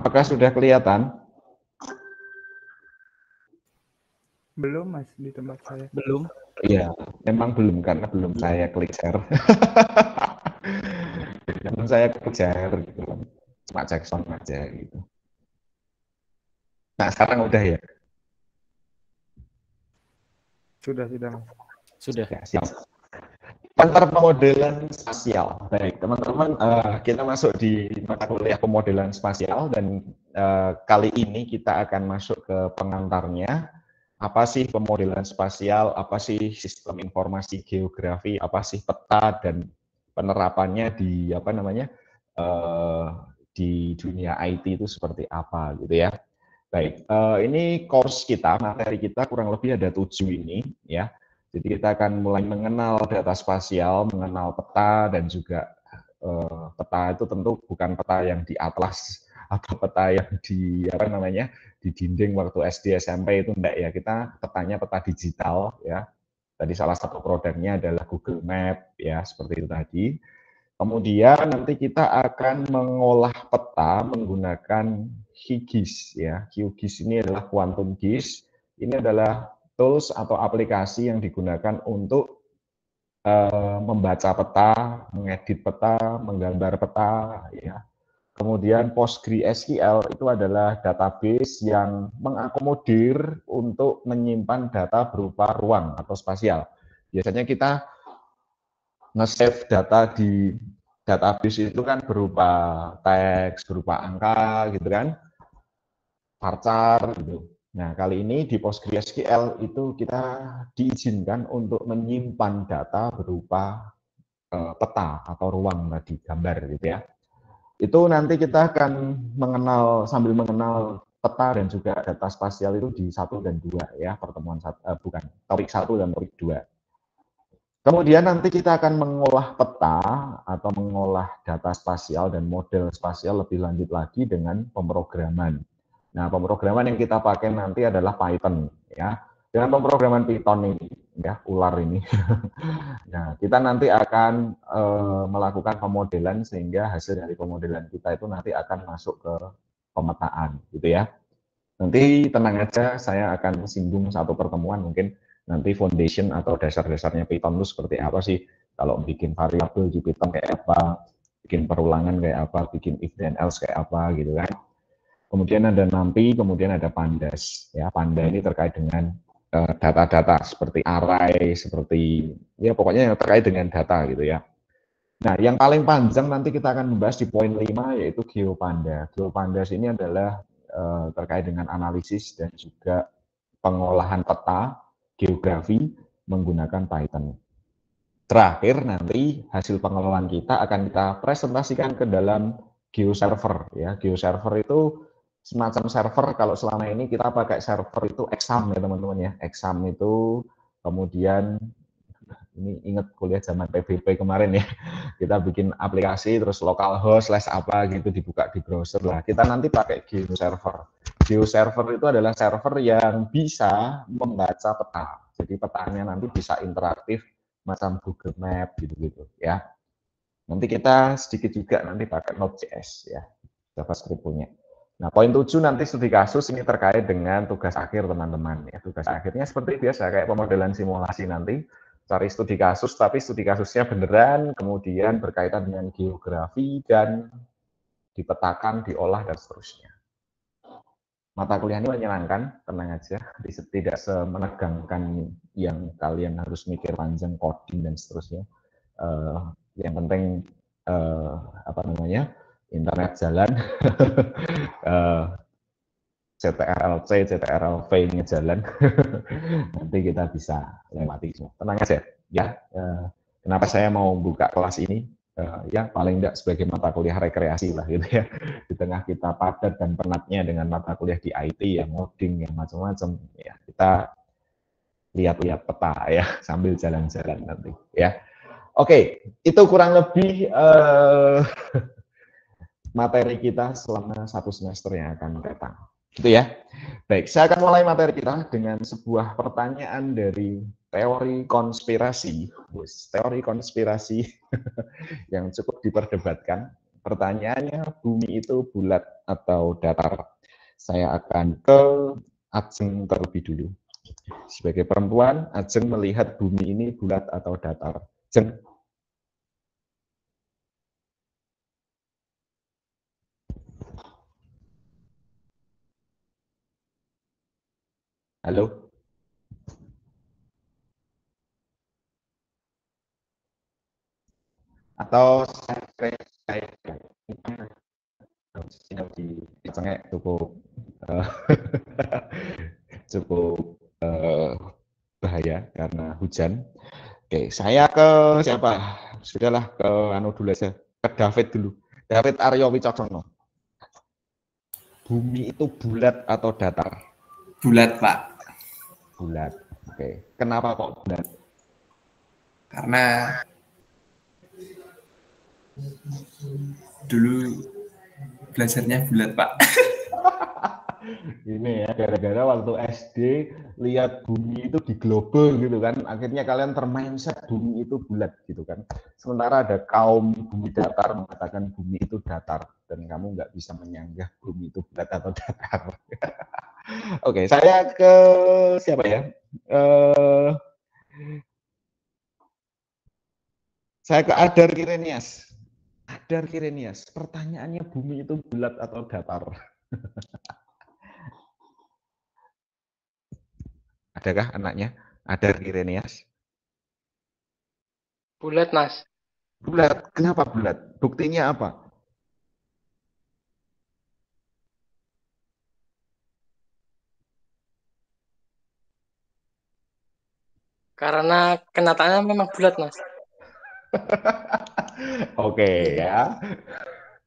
Apakah sudah kelihatan? Belum Mas di tempat saya. Belum. Iya, memang belum karena belum saya klik share. Belum saya klik share gitu. Cuma cek sound aja gitu. Nah, sekarang udah ya? Sudah Mas. Sudah. Ya, siap. Antar pemodelan spasial. Baik, teman-teman, kita masuk di mata kuliah pemodelan spasial dan kali ini kita akan masuk ke pengantarnya. Apa sih pemodelan spasial? Apa sih sistem informasi geografi? Apa sih peta dan penerapannya di apa namanya di dunia IT itu seperti apa gitu ya? Baik, ini course kita, materi kita kurang lebih ada 7 ini ya. Jadi kita akan mulai mengenal data spasial, mengenal peta, dan juga peta itu tentu bukan peta yang di atlas atau peta yang di apa namanya di dinding waktu SD SMP itu enggak ya. Kita petanya peta digital ya. Tadi salah satu produknya adalah Google Map ya, seperti itu tadi. Kemudian nanti kita akan mengolah peta menggunakan QGIS ya. QGIS ini adalah Quantum GIS. Ini adalah tools atau aplikasi yang digunakan untuk membaca peta, mengedit peta, menggambar peta ya. Kemudian PostgreSQL itu adalah database yang mengakomodir untuk menyimpan data berupa ruang atau spasial. Biasanya kita nge-save data di database itu kan berupa teks, berupa angka gitu kan, varchar gitu. Nah, kali ini di PostgreSQL itu kita diizinkan untuk menyimpan data berupa peta atau ruang tadi, gambar gitu ya. Itu nanti kita akan sambil mengenal peta dan juga data spasial itu di 1 dan 2 ya, pertemuan bukan, topik 1 dan topik 2. Kemudian nanti kita akan mengolah peta atau mengolah data spasial dan model spasial lebih lanjut lagi dengan pemrograman. Nah, pemrograman yang kita pakai nanti adalah Python ya. Dengan pemrograman Python ini ya, ular ini. Nah, kita nanti akan melakukan pemodelan sehingga hasil dari pemodelan kita itu nanti akan masuk ke pemetaan gitu ya. Nanti tenang aja, saya akan singgung satu pertemuan mungkin nanti foundation atau dasar-dasarnya Python itu seperti apa sih, kalau bikin variabel di Python kayak apa, bikin perulangan kayak apa, bikin if then else kayak apa gitu kan. Kemudian ada NumPy, kemudian ada Pandas. Ya, Panda ini terkait dengan data-data seperti array, seperti ya pokoknya yang terkait dengan data gitu ya. Nah, yang paling panjang nanti kita akan membahas di poin 5 yaitu GeoPanda. GeoPandas ini adalah terkait dengan analisis dan juga pengolahan peta geografi menggunakan Python. Terakhir nanti hasil pengelolaan kita akan kita presentasikan ke dalam GeoServer ya. GeoServer itu semacam server, kalau selama ini kita pakai server itu Exam ya teman-teman ya. Exam itu kemudian ini ingat kuliah zaman PBB kemarin ya, kita bikin aplikasi terus localhost apa gitu dibuka di browser lah. Kita nanti pakai GeoServer. GeoServer itu adalah server yang bisa membaca peta. Jadi petanya nanti bisa interaktif macam Google Map gitu-gitu ya. Nanti kita sedikit juga nanti pakai Node.js ya, JavaScript punya. Nah, poin 7 nanti studi kasus ini terkait dengan tugas akhir teman-teman ya. Tugas akhirnya seperti biasa kayak pemodelan simulasi nanti cari studi kasus, tapi studi kasusnya beneran, kemudian berkaitan dengan geografi dan dipetakan, diolah dan seterusnya. Mata kuliah ini menyenangkan, tenang aja, tidak semenegangkan yang kalian harus mikir panjang coding dan seterusnya. Yang penting apa namanya, internet jalan, CTRL-C, CTRL-V-nya jalan, nanti kita bisa lewati semua. Tenang aja, ya. Kenapa saya mau buka kelas ini? Ya, paling tidak sebagai mata kuliah rekreasi lah, gitu ya. Di tengah kita padat dan penatnya dengan mata kuliah di IT, yang ngoding, yang macam-macam, ya kita lihat-lihat peta ya, sambil jalan-jalan nanti, ya. Oke, itu kurang lebih materi kita selama 1 semester yang akan datang. Gitu ya. Baik, saya akan mulai materi kita dengan sebuah pertanyaan dari teori konspirasi. Teori konspirasi yang cukup diperdebatkan. Pertanyaannya, bumi itu bulat atau datar? Saya akan ke Ajeng terlebih dulu. Sebagai perempuan, Ajeng melihat bumi ini bulat atau datar. Ajeng. Halo? Atau saya sinyal di Ajengnya cukup cukup bahaya karena hujan. Oke, saya ke siapa? Sudahlah ke anu dulu aja. Ke David dulu. David Aryo Wicaksono. Bumi itu bulat atau datar? Bulat, Pak. Bulat. Oke. Kenapa kok bulat? Karena dulu belajarnya bulat, Pak. Ini ya, gara-gara waktu SD lihat bumi itu di global gitu kan, akhirnya kalian termindset bumi itu bulat gitu kan. Sementara ada kaum bumi datar mengatakan bumi itu datar, dan kamu nggak bisa menyanggah bumi itu bulat atau datar. Oke, saya ke siapa ya? Saya ke Adar Kirenias. Adar Kirenias, pertanyaannya bumi itu bulat atau datar? Adakah anaknya? Adar Kirenias? Bulat, Mas. Bulat. Kenapa bulat? Buktinya apa? Karena kenyataannya memang bulat, Mas. Oke ya.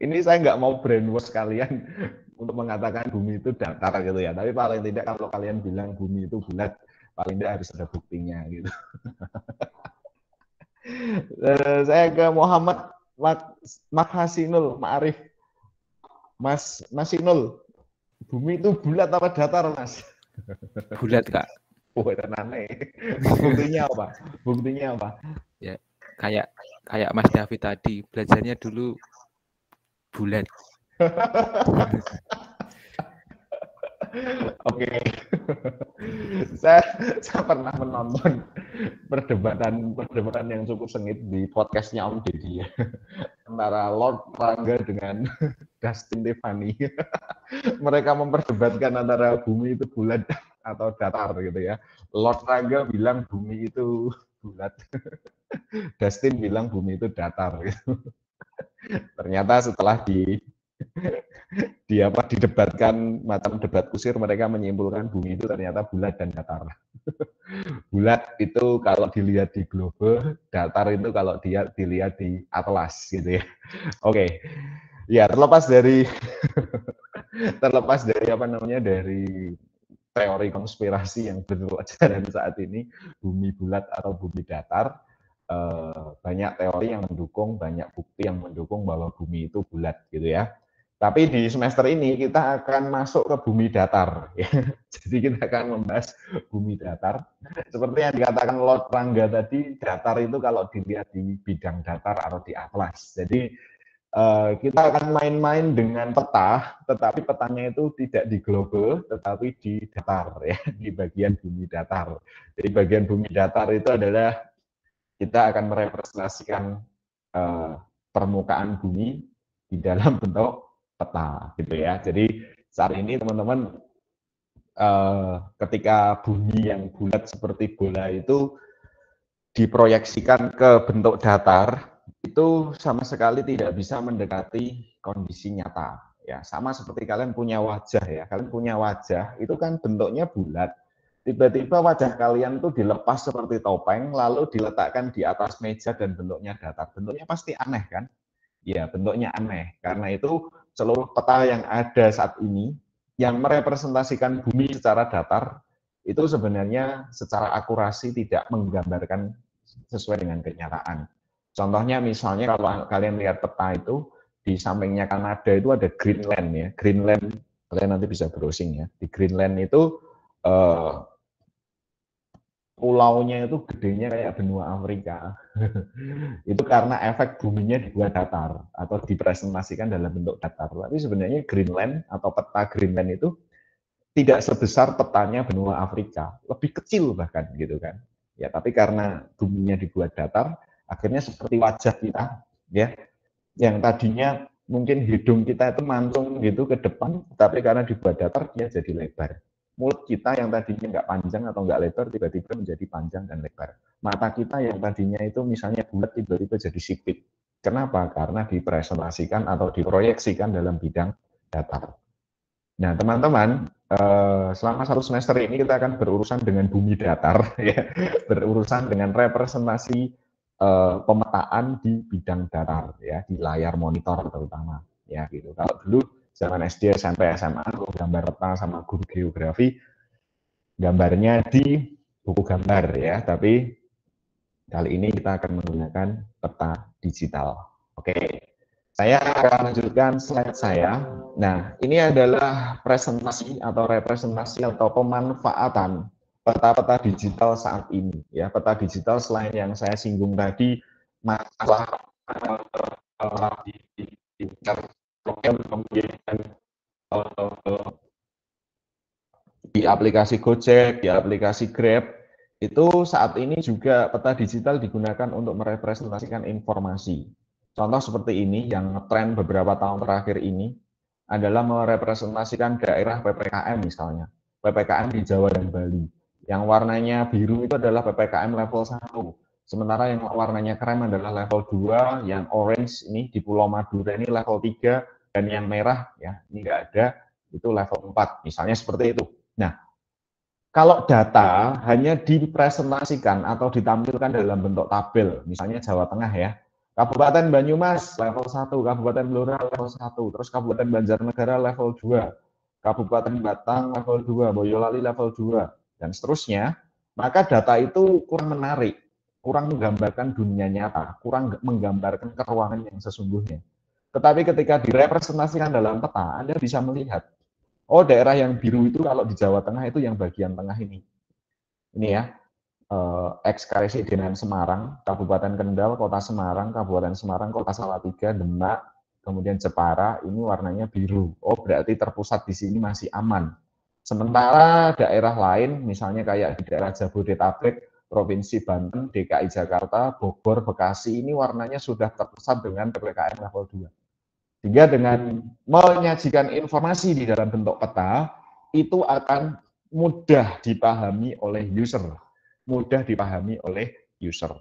Ini saya nggak mau brainwash kalian untuk mengatakan bumi itu datar gitu ya. Tapi paling tidak kalau kalian bilang bumi itu bulat, paling tidak harus ada buktinya gitu. Saya ke Muhammad Makhasinul Ma'arif. Mas Sinul, bumi itu bulat apa datar, Mas? Bulat, Kak. Oh, aneh. Buktinya apa? Buktinya apa? Ya, kayak Mas David tadi, belajarnya dulu bulat. Oke. saya pernah menonton perdebatan yang cukup sengit di podcastnya Om Deddy ya. Antara Lord Rangga dengan Dustin Tiffany. Mereka memperdebatkan antara bumi itu bulat atau datar gitu ya. Lord Rangga bilang bumi itu bulat. Dustin bilang bumi itu datar gitu. Ternyata setelah didebatkan macam debat kusir, mereka menyimpulkan bumi itu ternyata bulat dan datar. Bulat itu kalau dilihat di globe, datar itu kalau dia dilihat di atlas gitu ya. Oke. Ya, terlepas dari apa namanya, dari teori konspirasi yang berjalan saat ini, bumi bulat atau bumi datar, banyak teori yang mendukung, banyak bukti yang mendukung bahwa bumi itu bulat gitu ya. Tapi di semester ini kita akan masuk ke bumi datar. Ya. Jadi kita akan membahas bumi datar. Seperti yang dikatakan Lord Rangga tadi, datar itu kalau dilihat di bidang datar atau di atlas. Jadi kita akan main-main dengan peta, tetapi petanya itu tidak di global, tetapi di datar, ya, di bagian bumi datar. Jadi bagian bumi datar itu adalah kita akan merepresentasikan permukaan bumi di dalam bentuk peta gitu ya. Jadi saat ini teman-teman ketika bumi yang bulat seperti bola itu diproyeksikan ke bentuk datar, itu sama sekali tidak bisa mendekati kondisi nyata. Ya, sama seperti kalian punya wajah ya. Kalian punya wajah, itu kan bentuknya bulat. Tiba-tiba wajah kalian itu dilepas seperti topeng, lalu diletakkan di atas meja dan bentuknya datar. Bentuknya pasti aneh kan? Ya, bentuknya aneh. Karena itu seluruh peta yang ada saat ini yang merepresentasikan bumi secara datar itu sebenarnya secara akurasi tidak menggambarkan sesuai dengan kenyataan. Contohnya misalnya kalau kalian lihat peta itu di sampingnya Kanada itu ada Greenland ya. Greenland kalian nanti bisa browsing ya. Di Greenland itu pulaunya itu gedenya kayak benua Afrika. Itu karena efek buminya dibuat datar atau dipresentasikan dalam bentuk datar. Tapi sebenarnya Greenland atau peta Greenland itu tidak sebesar petanya benua Afrika, lebih kecil bahkan gitu kan. Ya, tapi karena buminya dibuat datar, akhirnya seperti wajah kita, ya, yang tadinya mungkin hidung kita itu mancung gitu ke depan, tapi karena dibuat datar dia jadi lebar. Mulut kita yang tadinya nggak panjang atau nggak lebar tiba-tiba menjadi panjang dan lebar. Mata kita yang tadinya itu misalnya bulat tiba-tiba jadi sipit. Kenapa? Karena dipresentasikan atau diproyeksikan dalam bidang datar. Nah, teman-teman, selama 1 semester ini kita akan berurusan dengan bumi datar, ya, berurusan dengan representasi pemetaan di bidang datar, ya, di layar monitor terutama, ya, gitu. Kalau dulu zaman SD, SMP, SMA, gambar peta sama guru geografi, gambarnya di buku gambar, ya, tapi kali ini kita akan menggunakan peta digital. Oke. Saya akan lanjutkan slide saya. Nah, ini adalah presentasi atau representasi atau pemanfaatan peta-peta digital saat ini. Ya, peta digital selain yang saya singgung tadi, masalah di kemudian di aplikasi Gojek, di aplikasi Grab, itu saat ini juga peta digital digunakan untuk merepresentasikan informasi. Contoh seperti ini yang tren beberapa tahun terakhir ini adalah merepresentasikan daerah PPKM misalnya. PPKM di Jawa dan Bali. Yang warnanya biru itu adalah PPKM level 1. Sementara yang warnanya krem adalah level 2, yang orange ini di Pulau Madura ini level 3, dan yang merah ya ini nggak ada, itu level 4. Misalnya seperti itu. Nah, kalau data hanya dipresentasikan atau ditampilkan dalam bentuk tabel, misalnya Jawa Tengah ya, Kabupaten Banyumas level 1, Kabupaten Blora level 1, terus Kabupaten Banjarnegara level 2, Kabupaten Batang level 2, Boyolali level 2, dan seterusnya, maka data itu kurang menarik, kurang menggambarkan dunia nyata, kurang menggambarkan keruangan yang sesungguhnya. Tetapi ketika direpresentasikan dalam peta, Anda bisa melihat, oh daerah yang biru itu kalau di Jawa Tengah itu yang bagian tengah ini. Ini ya, ex-Karesidenan Semarang, Kabupaten Kendal, Kota Semarang, Kabupaten Semarang, Kota Salatiga, Demak, kemudian Jepara, ini warnanya biru. Oh, berarti terpusat di sini masih aman. Sementara daerah lain, misalnya kayak di daerah Jabodetabek, Provinsi Banten, DKI Jakarta, Bogor, Bekasi, ini warnanya sudah terpusat dengan PPKM level 2. Sehingga dengan menyajikan informasi di dalam bentuk peta, itu akan mudah dipahami oleh user. Mudah dipahami oleh user.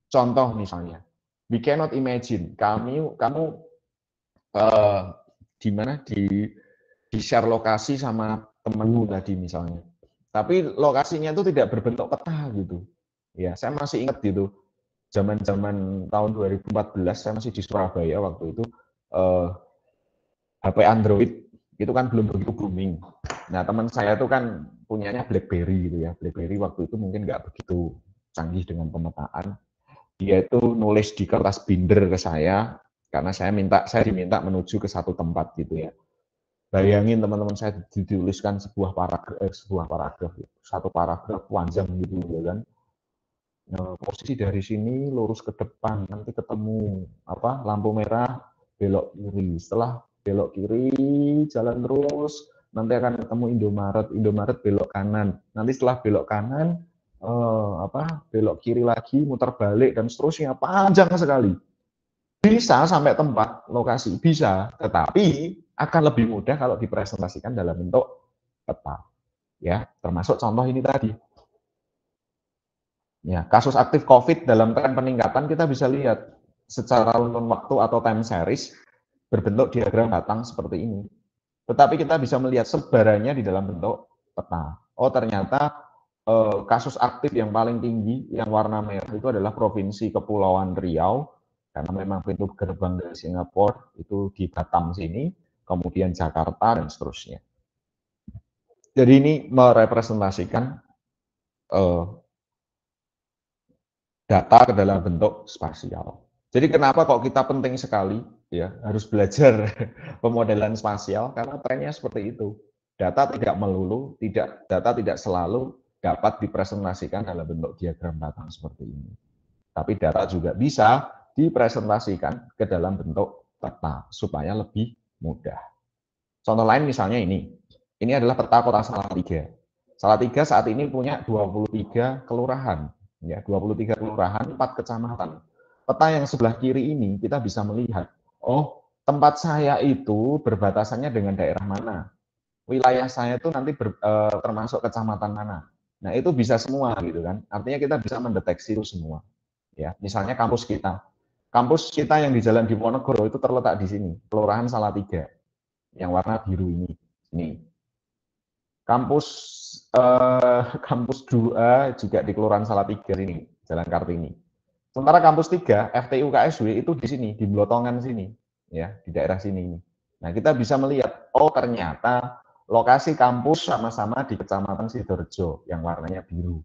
Contoh misalnya, we cannot imagine, kamu di mana di share lokasi sama temenmu tadi misalnya. Tapi lokasinya itu tidak berbentuk peta gitu. Ya, saya masih ingat gitu. Zaman-zaman tahun 2014 saya masih di Surabaya waktu itu HP Android itu kan belum begitu booming. Nah, teman saya itu kan punyanya BlackBerry gitu ya. BlackBerry waktu itu mungkin nggak begitu canggih dengan pemetaan. Dia itu nulis di kertas binder ke saya karena saya diminta menuju ke satu tempat gitu ya. Bayangin teman-teman, saya dituliskan sebuah paragraf, satu paragraf panjang gitu ya kan. Nah, posisi dari sini lurus ke depan, nanti ketemu lampu merah, belok kiri. Setelah belok kiri, jalan terus, nanti akan ketemu Indomaret belok kanan. Nanti setelah belok kanan, belok kiri lagi, muter balik dan seterusnya, panjang sekali. Bisa sampai tempat lokasi, bisa, tetapi akan lebih mudah kalau dipresentasikan dalam bentuk peta. Ya, termasuk contoh ini tadi. Ya, kasus aktif COVID dalam tren peningkatan kita bisa lihat secara runut waktu atau time series berbentuk diagram batang seperti ini. Tetapi kita bisa melihat sebarannya di dalam bentuk peta. Oh, ternyata kasus aktif yang paling tinggi yang warna merah itu adalah Provinsi Kepulauan Riau, karena memang pintu gerbang dari Singapura itu di Batam sini, kemudian Jakarta dan seterusnya. Jadi ini merepresentasikan data ke dalam bentuk spasial. Jadi kenapa kok kita penting sekali ya harus belajar pemodelan spasial, karena trennya seperti itu. Data tidak melulu, data tidak selalu dapat dipresentasikan dalam bentuk diagram batang seperti ini. Tapi data juga bisa dipresentasikan ke dalam bentuk peta supaya lebih mudah. Contoh lain misalnya ini. Ini adalah peta Kota Salatiga. Salatiga saat ini punya 23 kelurahan, ya, 23 kelurahan, 4 kecamatan. Peta yang sebelah kiri ini kita bisa melihat, oh, tempat saya itu berbatasannya dengan daerah mana. Wilayah saya itu nanti termasuk kecamatan mana. Nah, itu bisa semua gitu kan. Artinya kita bisa mendeteksi itu semua. Ya, misalnya kampus kita. Kampus kita yang di Jalan Diponegoro itu terletak di sini, Kelurahan Salatiga. Yang warna biru ini. Ini. Kampus 2 juga di Kelurahan Salatiga sini, Jalan Kartini. Sementara kampus 3, FTU KSW itu di sini, di Blotongan sini, ya, di daerah sini. Nah, kita bisa melihat, oh ternyata lokasi kampus sama-sama di Kecamatan Sidoarjo yang warnanya biru.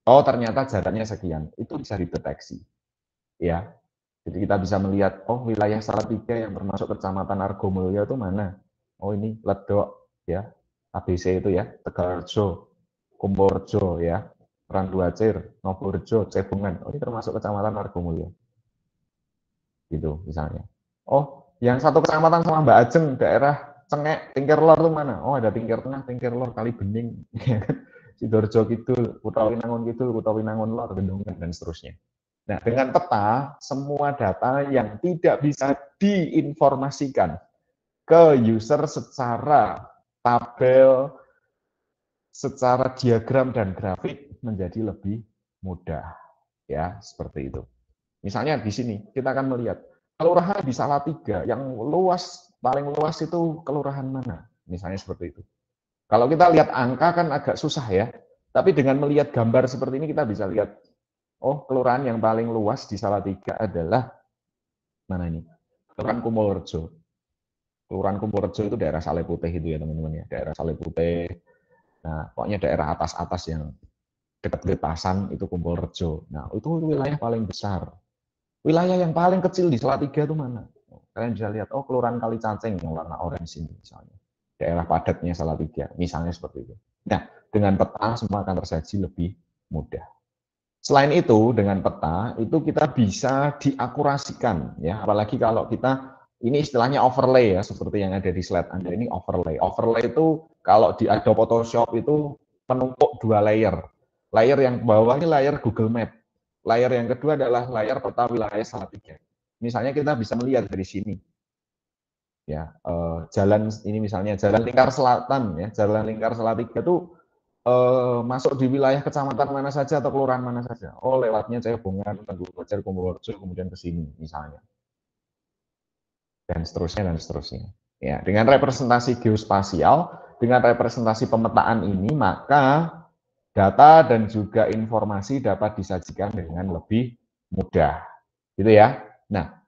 Oh, ternyata jaraknya sekian. Itu bisa dideteksi. Ya. Jadi kita bisa melihat, oh wilayah Salatiga yang termasuk Kecamatan Argomulyo itu mana? Oh ini Ledok, ya. ABC itu ya, Tegalrejo, Kumporjo, ya. Randuacir, Noborejo, Cebongan. Oh ini termasuk Kecamatan Argomulyo. Gitu misalnya. Oh, yang satu kecamatan sama Mbak Ajeng, daerah Cengek, Tingkir Lor itu mana? Oh ada Tingkir Tengah, Tingkir Lor, Kali Bening. Sidoarjo Kidul, Kutawinangun Kidul, Kutawinangun Lor, Gendongan, dan seterusnya. Nah, dengan peta, semua data yang tidak bisa diinformasikan ke user secara tabel, secara diagram dan grafik menjadi lebih mudah. Ya, seperti itu. Misalnya di sini, kita akan melihat, kelurahan di Salatiga yang luas, paling luas itu kelurahan mana? Misalnya seperti itu. Kalau kita lihat angka kan agak susah ya, tapi dengan melihat gambar seperti ini kita bisa lihat, oh kelurahan yang paling luas di Salatiga adalah, mana ini? Kelurahan Kumulrejo. Kelurahan Kumulrejo itu daerah Sale Putih itu ya teman-teman ya, daerah Sale Putih. Nah, pokoknya daerah atas-atas yang dekat Pasan itu Kumulrejo. Nah, itu wilayah paling besar. Wilayah yang paling kecil di Salatiga itu mana? Kalian bisa lihat, oh kelurahan Kalicacing yang warna orange ini misalnya. Daerah padatnya Salatiga, misalnya seperti itu. Nah, dengan peta semua akan tersaji lebih mudah. Selain itu, dengan peta itu kita bisa diakurasikan, ya. Apalagi kalau kita ini istilahnya overlay ya, seperti yang ada di slide Anda ini overlay. Overlay itu kalau di Adobe Photoshop itu penumpuk 2 layer. Layer yang bawah ini layer Google Map. Layer yang kedua adalah layar peta wilayah Salatiga. Misalnya kita bisa melihat dari sini. Ya, jalan ini misalnya Jalan Lingkar Selatan ya, Jalan Lingkar Salatiga itu masuk di wilayah kecamatan mana saja atau kelurahan mana saja. Oh, lewatnya Cebongan, Tenggulrejo, Kumulrejo, kemudian ke sini misalnya. Dan seterusnya dan seterusnya. Ya, dengan representasi geospasial, dengan representasi pemetaan ini, maka data dan juga informasi dapat disajikan dengan lebih mudah. Gitu ya. Nah,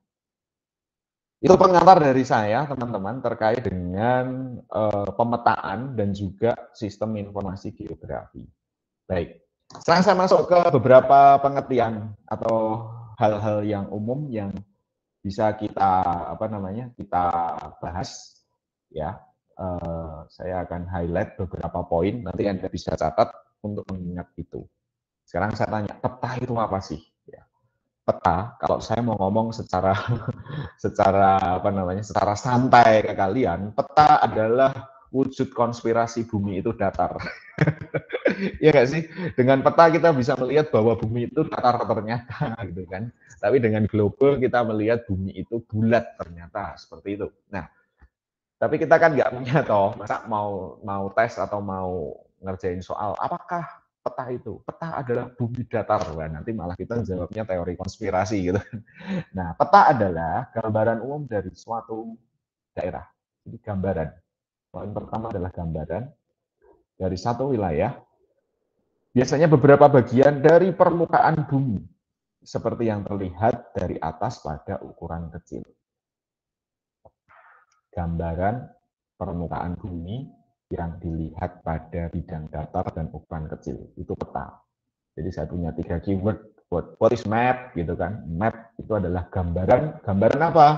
itu pengantar dari saya, teman-teman, terkait dengan pemetaan dan juga sistem informasi geografi. Baik, sekarang saya masuk ke beberapa pengertian atau hal-hal yang umum yang bisa kita kita bahas. Ya, saya akan highlight beberapa poin. Nanti Anda bisa catat untuk mengingat itu. Sekarang saya tanya, peta itu apa sih? Ya. Peta, kalau saya mau ngomong secara secara santai ke kalian, peta adalah wujud konspirasi bumi itu datar. Iya nggak sih? Dengan peta kita bisa melihat bahwa bumi itu datar ternyata, gitu kan. Tapi dengan global kita melihat bumi itu bulat ternyata, seperti itu. Nah, tapi kita kan nggak punya toh, masa mau tes atau mau ngerjain soal, apakah peta itu? Peta adalah bumi datar. Wah, nanti malah kita jawabnya teori konspirasi gitu. Nah, peta adalah gambaran umum dari suatu daerah. Jadi gambaran. Poin pertama adalah gambaran dari satu wilayah. Biasanya beberapa bagian dari permukaan bumi, seperti yang terlihat dari atas pada ukuran kecil. Gambaran permukaan bumi yang dilihat pada bidang datar dan ukuran kecil, itu peta. Jadi saya punya 3 keyword, what is map, gitu kan. Map itu adalah gambaran. Gambaran apa?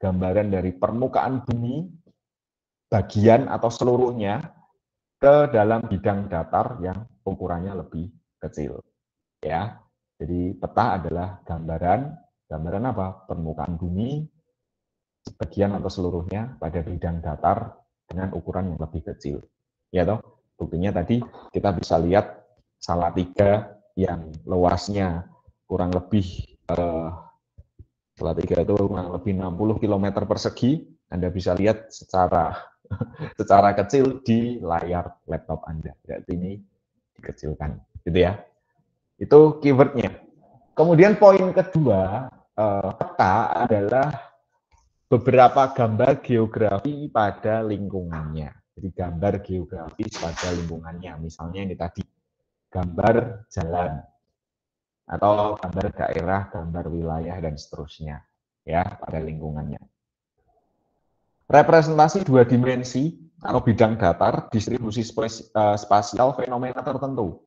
Gambaran dari permukaan bumi, bagian atau seluruhnya, ke dalam bidang datar yang ukurannya lebih kecil. Ya, jadi peta adalah gambaran apa? Permukaan bumi sebagian atau seluruhnya pada bidang datar dengan ukuran yang lebih kecil. Ya toh, buktinya tadi kita bisa lihat Salatiga yang luasnya kurang lebih Salatiga itu kurang lebih 60 km persegi. Anda bisa lihat secara kecil di layar laptop Anda. Berarti ini dikecilkan, gitu ya. Itu keywordnya. Kemudian poin kedua, peta adalah beberapa gambar geografi pada lingkungannya. Jadi gambar geografis pada lingkungannya. Misalnya ini tadi, gambar jalan, atau gambar daerah, gambar wilayah, dan seterusnya. Ya, pada lingkungannya. Representasi dua dimensi atau bidang datar, distribusi spasial fenomena tertentu.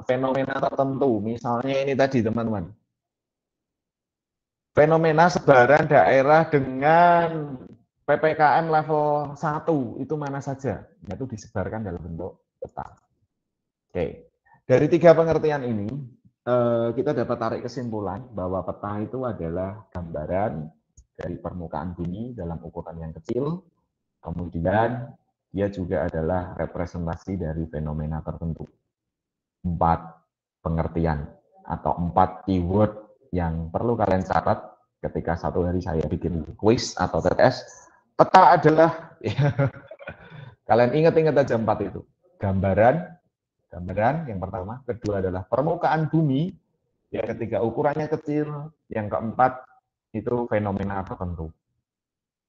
Fenomena tertentu, misalnya ini tadi teman-teman. Fenomena sebaran daerah dengan PPKM level 1 itu mana saja? Itu disebarkan dalam bentuk peta. Oke, dari tiga pengertian ini kita dapat tarik kesimpulan bahwa peta itu adalah gambaran dari permukaan bumi dalam ukuran yang kecil, kemudian dia juga adalah representasi dari fenomena tertentu. 4 pengertian atau 4 keyword yang perlu kalian catat ketika satu hari saya bikin quiz atau TTS. Peta adalah kalian ingat-ingat aja 4 itu. Gambaran yang pertama, kedua adalah permukaan bumi, yang ketiga ukurannya kecil, yang keempat itu fenomena tertentu.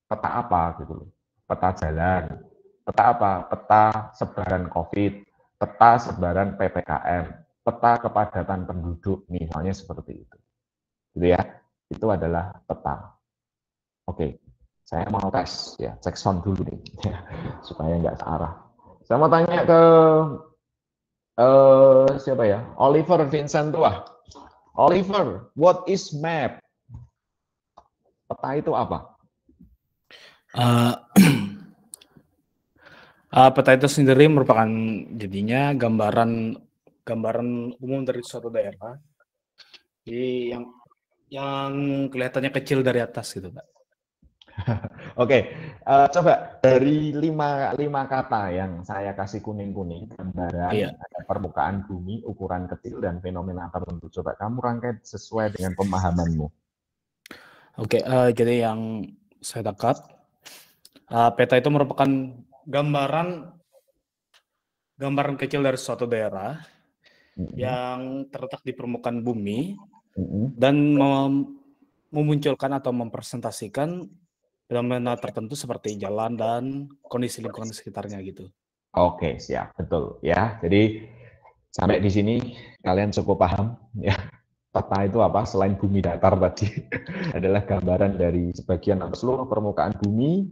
Peta apa gitu loh? Peta jalan. Peta apa? Peta sebaran COVID, peta sebaran PPKM, peta kepadatan penduduk, misalnya seperti itu. Gitu ya. Itu adalah peta. Oke, saya mau tes ya, cek sound dulu nih, supaya nggak searah. Saya mau tanya ke siapa ya? Oliver Vincent Tua. Oliver, what is map? Peta itu apa? Peta itu sendiri merupakan jadinya gambaran umum dari suatu daerah. Jadi yang kelihatannya kecil dari atas gitu, Pak. Oke, coba dari lima kata yang saya kasih kuning-kuning, gambaran, ada permukaan bumi, ukuran kecil, dan fenomena tertentu. Coba kamu rangkai sesuai dengan pemahamanmu. Oke, jadi yang saya tangkap, peta itu merupakan gambaran kecil dari suatu daerah yang terletak di permukaan bumi dan memunculkan atau mempresentasikan fenomena tertentu seperti jalan dan kondisi lingkungan sekitarnya gitu. Oke, siap, betul ya. Jadi sampai di sini kalian cukup paham ya. Peta itu apa? Selain bumi datar tadi adalah gambaran dari sebagian atau seluruh permukaan bumi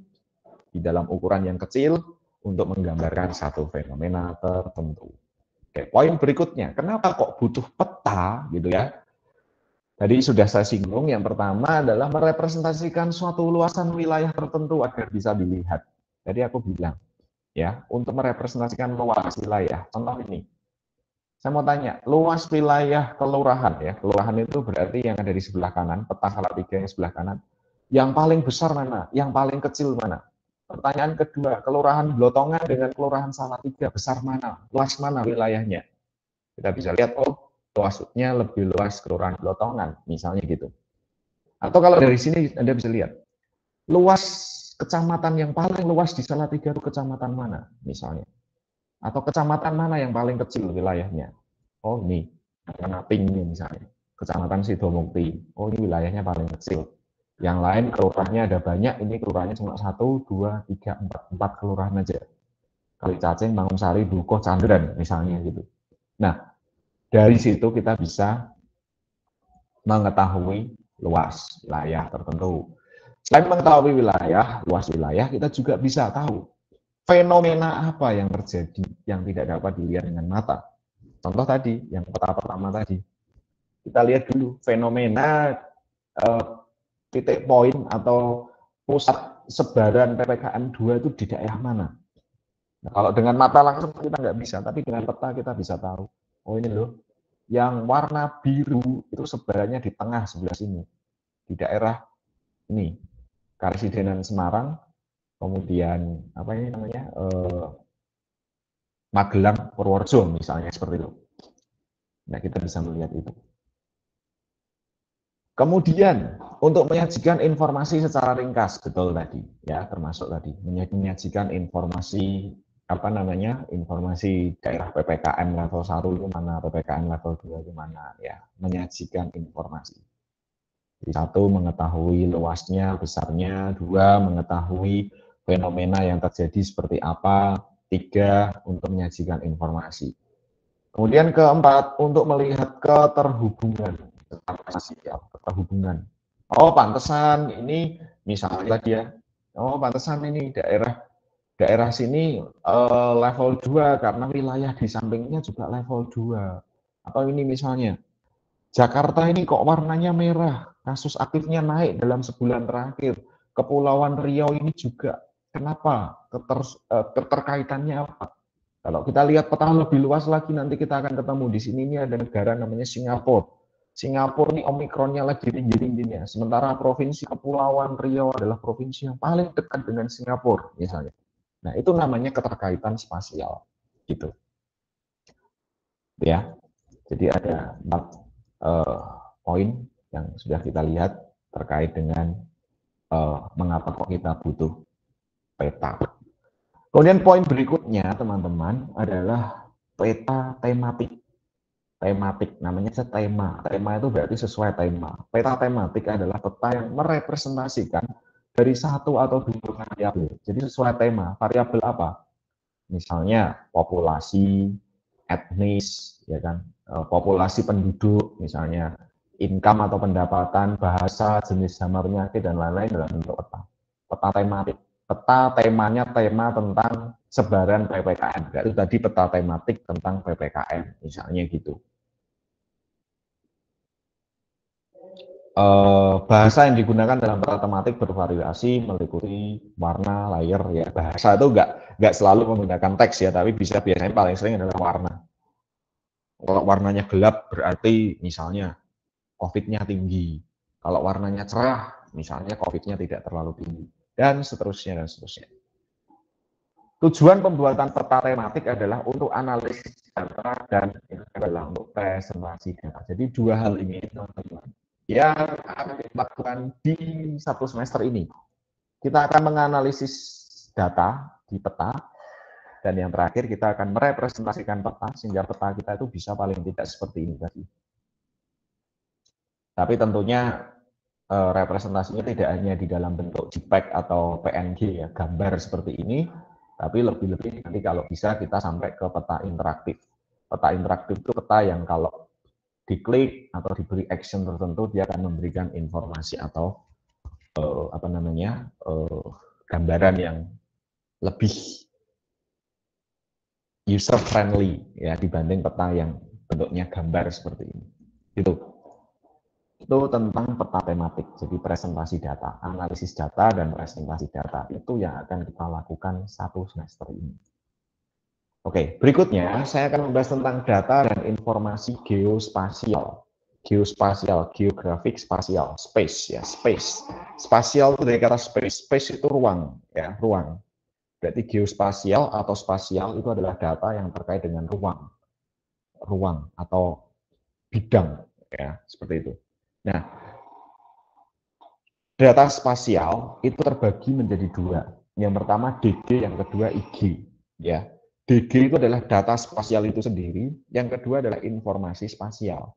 di dalam ukuran yang kecil untuk menggambarkan satu fenomena tertentu. Oke, poin berikutnya, kenapa kok butuh peta gitu ya? Tadi sudah saya singgung, yang pertama adalah merepresentasikan suatu luasan wilayah tertentu agar bisa dilihat. Jadi aku bilang, ya, untuk merepresentasikan luas wilayah. Contoh ini, saya mau tanya, luas wilayah kelurahan ya, kelurahan itu berarti yang ada di sebelah kanan, peta Salatiga yang sebelah kanan. Yang paling besar mana? Yang paling kecil mana? Pertanyaan kedua, kelurahan Blotongan dengan kelurahan Salatiga besar mana? Luas mana wilayahnya? Kita bisa lihat, oh, luasnya lebih luas kelurahan Blotongan, misalnya gitu. Atau kalau dari sini Anda bisa lihat, luas kecamatan yang paling luas di Salatiga itu kecamatan mana, misalnya. Atau kecamatan mana yang paling kecil wilayahnya. Oh ini, karena pink ini misalnya, kecamatan Sidomukti. Oh ini wilayahnya paling kecil. Yang lain kelurahannya ada banyak, ini kelurahannya cuma 1, 2, 3, 4 kelurahan aja. Kalicacing, Mangunsari, Dukuh, Candran, misalnya gitu. Nah, dari situ kita bisa mengetahui luas wilayah tertentu. Selain mengetahui wilayah, luas wilayah, kita juga bisa tahu fenomena apa yang terjadi yang tidak dapat dilihat dengan mata. Contoh tadi, yang peta pertama tadi. Kita lihat dulu fenomena titik poin atau pusat sebaran PPKM 2 itu di daerah mana. Nah, kalau dengan mata langsung kita nggak bisa, tapi dengan peta kita bisa tahu. Oh ini loh, yang warna biru itu sebarannya di tengah sebelah sini, di daerah ini, Karesidenan Semarang, kemudian apa ini namanya, Magelang, Purworejo misalnya seperti itu. Nah kita bisa melihat itu. Kemudian untuk menyajikan informasi secara ringkas, betul tadi, ya termasuk tadi menyajikan informasi apa namanya, informasi daerah PPKM level 1 itu mana, PPKM level 2 itu mana, ya menyajikan informasi. Jadi satu, mengetahui luasnya, besarnya, dua, mengetahui fenomena yang terjadi seperti apa, tiga, untuk menyajikan informasi. Kemudian keempat, untuk melihat keterhubungan. Keterhubungan. Oh, pantesan ini misalnya tadi ya. Oh, pantesan ini daerah sini level 2 karena wilayah di sampingnya juga level 2. Atau ini misalnya Jakarta ini kok warnanya merah, kasus aktifnya naik dalam sebulan terakhir. Kepulauan Riau ini juga. Kenapa? Keterkaitannya apa? Kalau kita lihat peta lebih luas lagi, nanti kita akan ketemu di sini ini ada negara namanya Singapura. Singapura ini omikronnya lagi tinggi-tingginya. Sementara provinsi Kepulauan Riau adalah provinsi yang paling dekat dengan Singapura, misalnya. Nah, itu namanya keterkaitan spasial, gitu. Ya, jadi ada 4 poin yang sudah kita lihat terkait dengan mengapa kok kita butuh peta. Kemudian poin berikutnya, teman-teman, adalah peta tematik. Tematik, namanya tema. Tema itu berarti sesuai tema. Peta tematik adalah peta yang merepresentasikan dari satu atau dua variabel. Jadi sesuai tema. Variabel apa? Misalnya populasi, etnis, ya kan, populasi penduduk, misalnya income atau pendapatan, bahasa, jenis hama penyakit dan lain-lain dalam bentuk peta. Peta tematik. Peta temanya tema tentang sebaran PPKM. Itu tadi peta tematik tentang PPKM, misalnya gitu. Bahasa yang digunakan dalam peta tematik bervariasi meliputi warna, layer, ya. Bahasa itu nggak selalu menggunakan teks ya, tapi bisa biasanya paling sering adalah warna. Kalau warnanya gelap berarti misalnya COVID-nya tinggi. Kalau warnanya cerah, misalnya COVID-nya tidak terlalu tinggi. Dan seterusnya, dan seterusnya. Tujuan pembuatan peta tematik adalah untuk analisis data dan itu adalah untuk presentasi data. Jadi dua hal ini, teman-teman, yang akan dilakukan di satu semester ini. Kita akan menganalisis data di peta, dan yang terakhir kita akan merepresentasikan peta, sehingga peta kita itu bisa paling tidak seperti ini tadi. Tapi tentunya representasinya tidak hanya di dalam bentuk JPEG atau PNG, ya, gambar seperti ini, tapi lebih-lebih nanti kalau bisa kita sampai ke peta interaktif. Peta interaktif itu peta yang kalau diklik atau diberi action tertentu dia akan memberikan informasi atau apa namanya, gambaran yang lebih user friendly ya dibanding peta yang bentuknya gambar seperti ini. Itu tentang peta tematik, jadi presentasi data, analisis data dan presentasi data itu yang akan kita lakukan satu semester ini. Oke, berikutnya saya akan membahas tentang data dan informasi geospasial. Geospasial, geografik spasial, space ya, space. Spasial itu dari kata space, space itu ruang ya, ruang. Berarti geospasial atau spasial itu adalah data yang terkait dengan ruang atau bidang ya, seperti itu. Nah, data spasial itu terbagi menjadi dua. Yang pertama DG, yang kedua IG. Ya, DG itu adalah data spasial itu sendiri. Yang kedua adalah informasi spasial.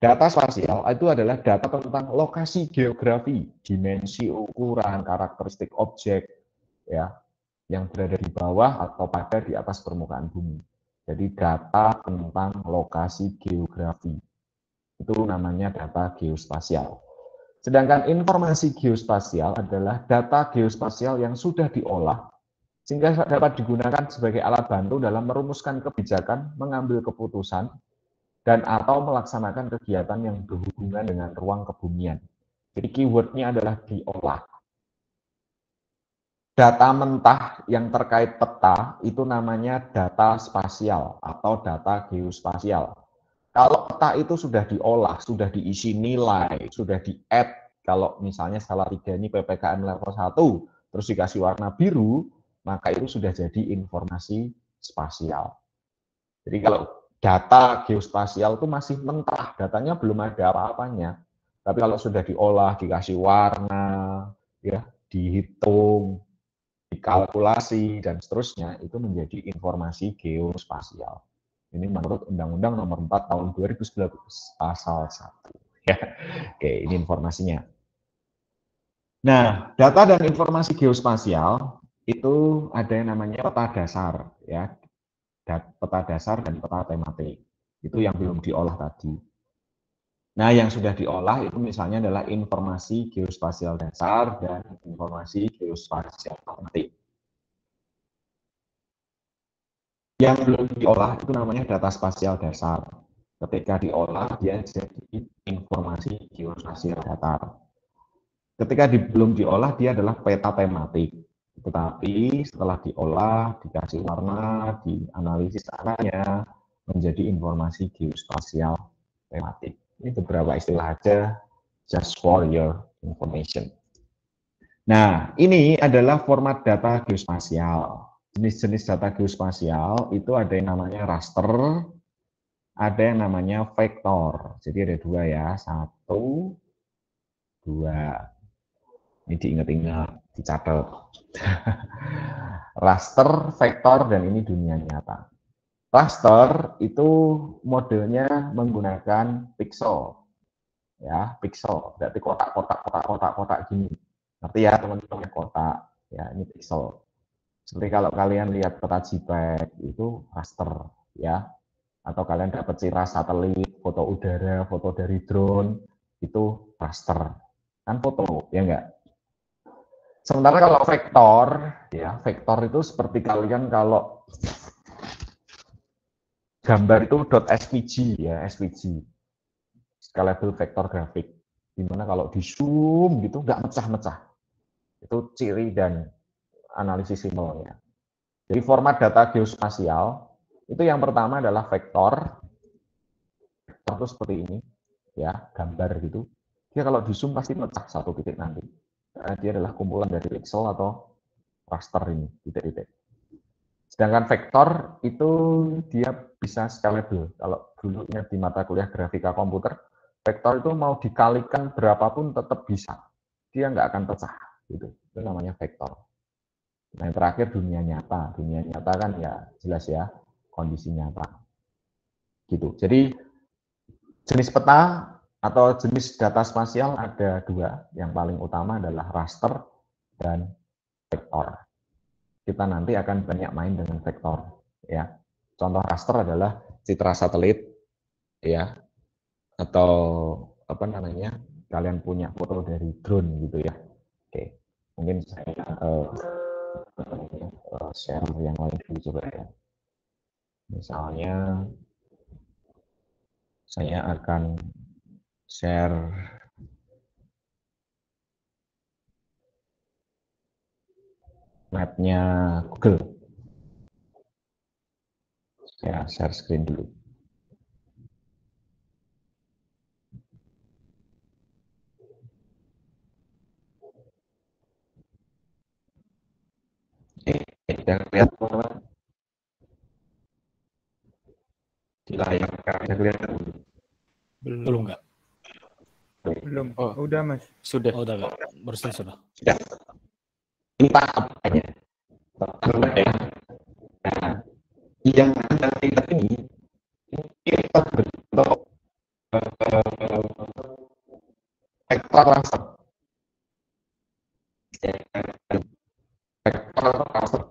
Data spasial itu adalah data tentang lokasi geografi, dimensi, ukuran, karakteristik objek, ya, yang berada di bawah atau pada di atas permukaan bumi. Jadi data tentang lokasi geografi. Itu namanya data geospasial. Sedangkan informasi geospasial adalah data geospasial yang sudah diolah sehingga dapat digunakan sebagai alat bantu dalam merumuskan kebijakan, mengambil keputusan, dan atau melaksanakan kegiatan yang berhubungan dengan ruang kebumian. Jadi keywordnya adalah diolah. Data mentah yang terkait peta itu namanya data spasial atau data geospasial. Kalau peta itu sudah diolah, sudah diisi nilai, sudah di-add, kalau misalnya skala 3 ini PPKM level 1, terus dikasih warna biru, maka itu sudah jadi informasi spasial. Jadi kalau data geospasial itu masih mentah, datanya belum ada apa-apanya. Tapi kalau sudah diolah, dikasih warna, ya, dihitung, dikalkulasi, dan seterusnya, itu menjadi informasi geospasial. Ini menurut Undang-Undang Nomor 4 Tahun 2019 Pasal 1. Ya. Oke, ini informasinya. Nah, data dan informasi geospasial itu ada yang namanya peta dasar, ya, peta dasar dan peta tematik. Itu yang belum diolah tadi. Nah, yang sudah diolah itu misalnya adalah informasi geospasial dasar dan informasi geospasial tematik. Yang belum diolah itu namanya data spasial dasar. Ketika diolah, dia jadi informasi geospasial datar. Ketika belum diolah, dia adalah peta tematik. Tetapi setelah diolah, dikasih warna, dianalisis arahnya, menjadi informasi geospasial tematik. Ini beberapa istilah aja, just for your information. Nah, ini adalah format data geospasial. Jenis-jenis data geospasial itu ada yang namanya raster, ada yang namanya vektor. Jadi ada dua ya, 1, 2. Ini diingat-ingat, dicatat. Raster, vektor, dan ini dunia nyata. Raster itu modelnya menggunakan pixel. Ya, pixel. Berarti kotak gini. Ngerti ya teman-teman, kotak. Ya, ini pixel. Seperti kalau kalian lihat peta JPEG itu raster, ya. Atau kalian dapat citra satelit, foto udara, foto dari drone, itu raster. Kan foto, ya enggak? Sementara kalau vektor, ya, vektor itu seperti kalian kalau gambar itu .svg, ya, svg. Scalable vector graphic. Dimana kalau di zoom gitu nggak mecah-mecah. Itu ciri dan analisis simbolnya. Jadi format data geospasial itu yang pertama adalah vektor. Vektor itu seperti ini, ya, gambar gitu. Dia kalau di zoom pasti mecah satu titik nanti. Karena dia adalah kumpulan dari pixel atau raster ini, titik-titik. Sedangkan vektor itu dia bisa scalable. Kalau dulu ingat di mata kuliah grafika komputer, vektor itu mau dikalikan berapapun tetap bisa. Dia nggak akan pecah. Gitu. Itu namanya vektor. Nah, yang terakhir dunia nyata. Dunia nyata kan ya jelas ya, kondisi nyata. Gitu. Jadi jenis peta atau jenis data spasial ada dua. Yang paling utama adalah raster dan vektor. Kita nanti akan banyak main dengan vektor. Ya. Contoh raster adalah citra satelit, ya, atau apa namanya, kalian punya foto dari drone gitu ya. Oke, mungkin saya share yang lain dulu coba ya. Misalnya saya akan share map-nya Google. Saya share screen dulu. Sudah lihat teman-teman? Di layar sudah kelihatan belum? Belum enggak? Belum. Oh. Udah, Mas. Sudah. Oh, udah enggak? Barusan sudah. Sudah. Ini tahapnya. Ya. Nah, yang Anda lihat ini kita berbentuk vektor raster. Vektor raster.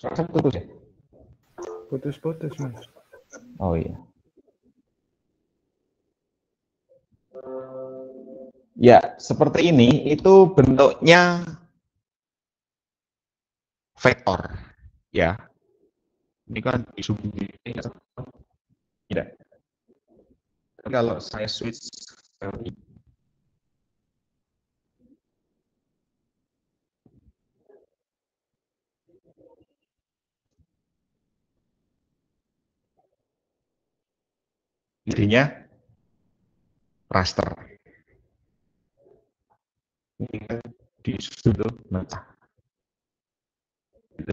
Suara putus ya? Putus-putus, Mas. Oh iya. Ya, seperti ini, itu bentuknya vektor, ya. Ini kan di zoom ini tidak. Tapi kalau saya switch ke intinya raster. Ini kan di situ mecah. Gitu.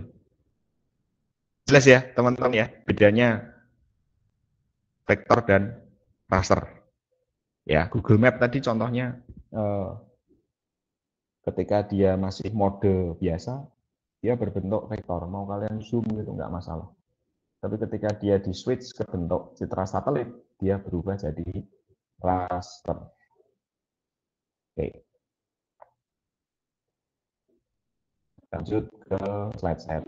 Jelas ya teman-teman ya bedanya vektor dan raster. Ya Google Map tadi contohnya ketika dia masih mode biasa dia berbentuk vektor. Mau kalian zoom gitu nggak masalah. Tapi ketika dia di switch ke bentuk citra satelit dia berubah jadi raster. Oke. Lanjut ke slide saya.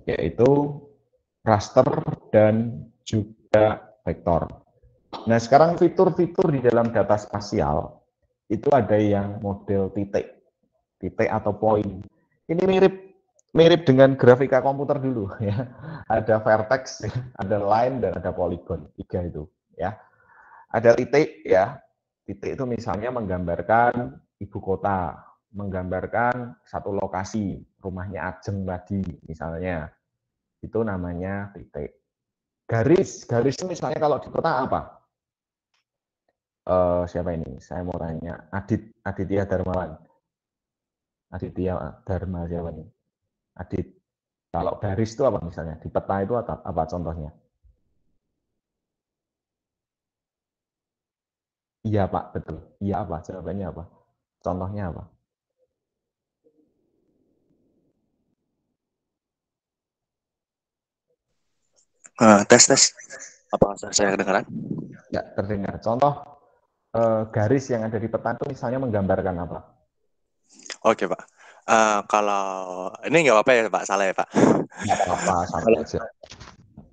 Yaitu raster dan juga vektor. Nah, sekarang fitur-fitur di dalam data spasial itu ada yang model titik atau poin. Ini mirip dengan grafika komputer dulu ya. Ada vertex, ada line dan ada poligon. 3 itu ya. Ada titik ya. Titik itu misalnya menggambarkan ibu kota, menggambarkan satu lokasi, rumahnya Ajeng tadi misalnya. Itu namanya titik. Garis itu misalnya kalau di kota apa? Siapa ini? Saya mau tanya. Aditya Darmawan. Aditya Dharma siapa ini? Adit. Kalau garis itu apa misalnya? Di peta itu apa contohnya? Iya Pak, betul. Iya apa? Jawabannya apa? Contohnya apa? Tes. Apakah saya kedengaran? Ya, terdengar. Contoh garis yang ada di peta itu misalnya menggambarkan apa? Oke Pak. Kalau ini nggak apa-apa ya Pak, salah ya Pak. Nggak apa-apa, santai aja.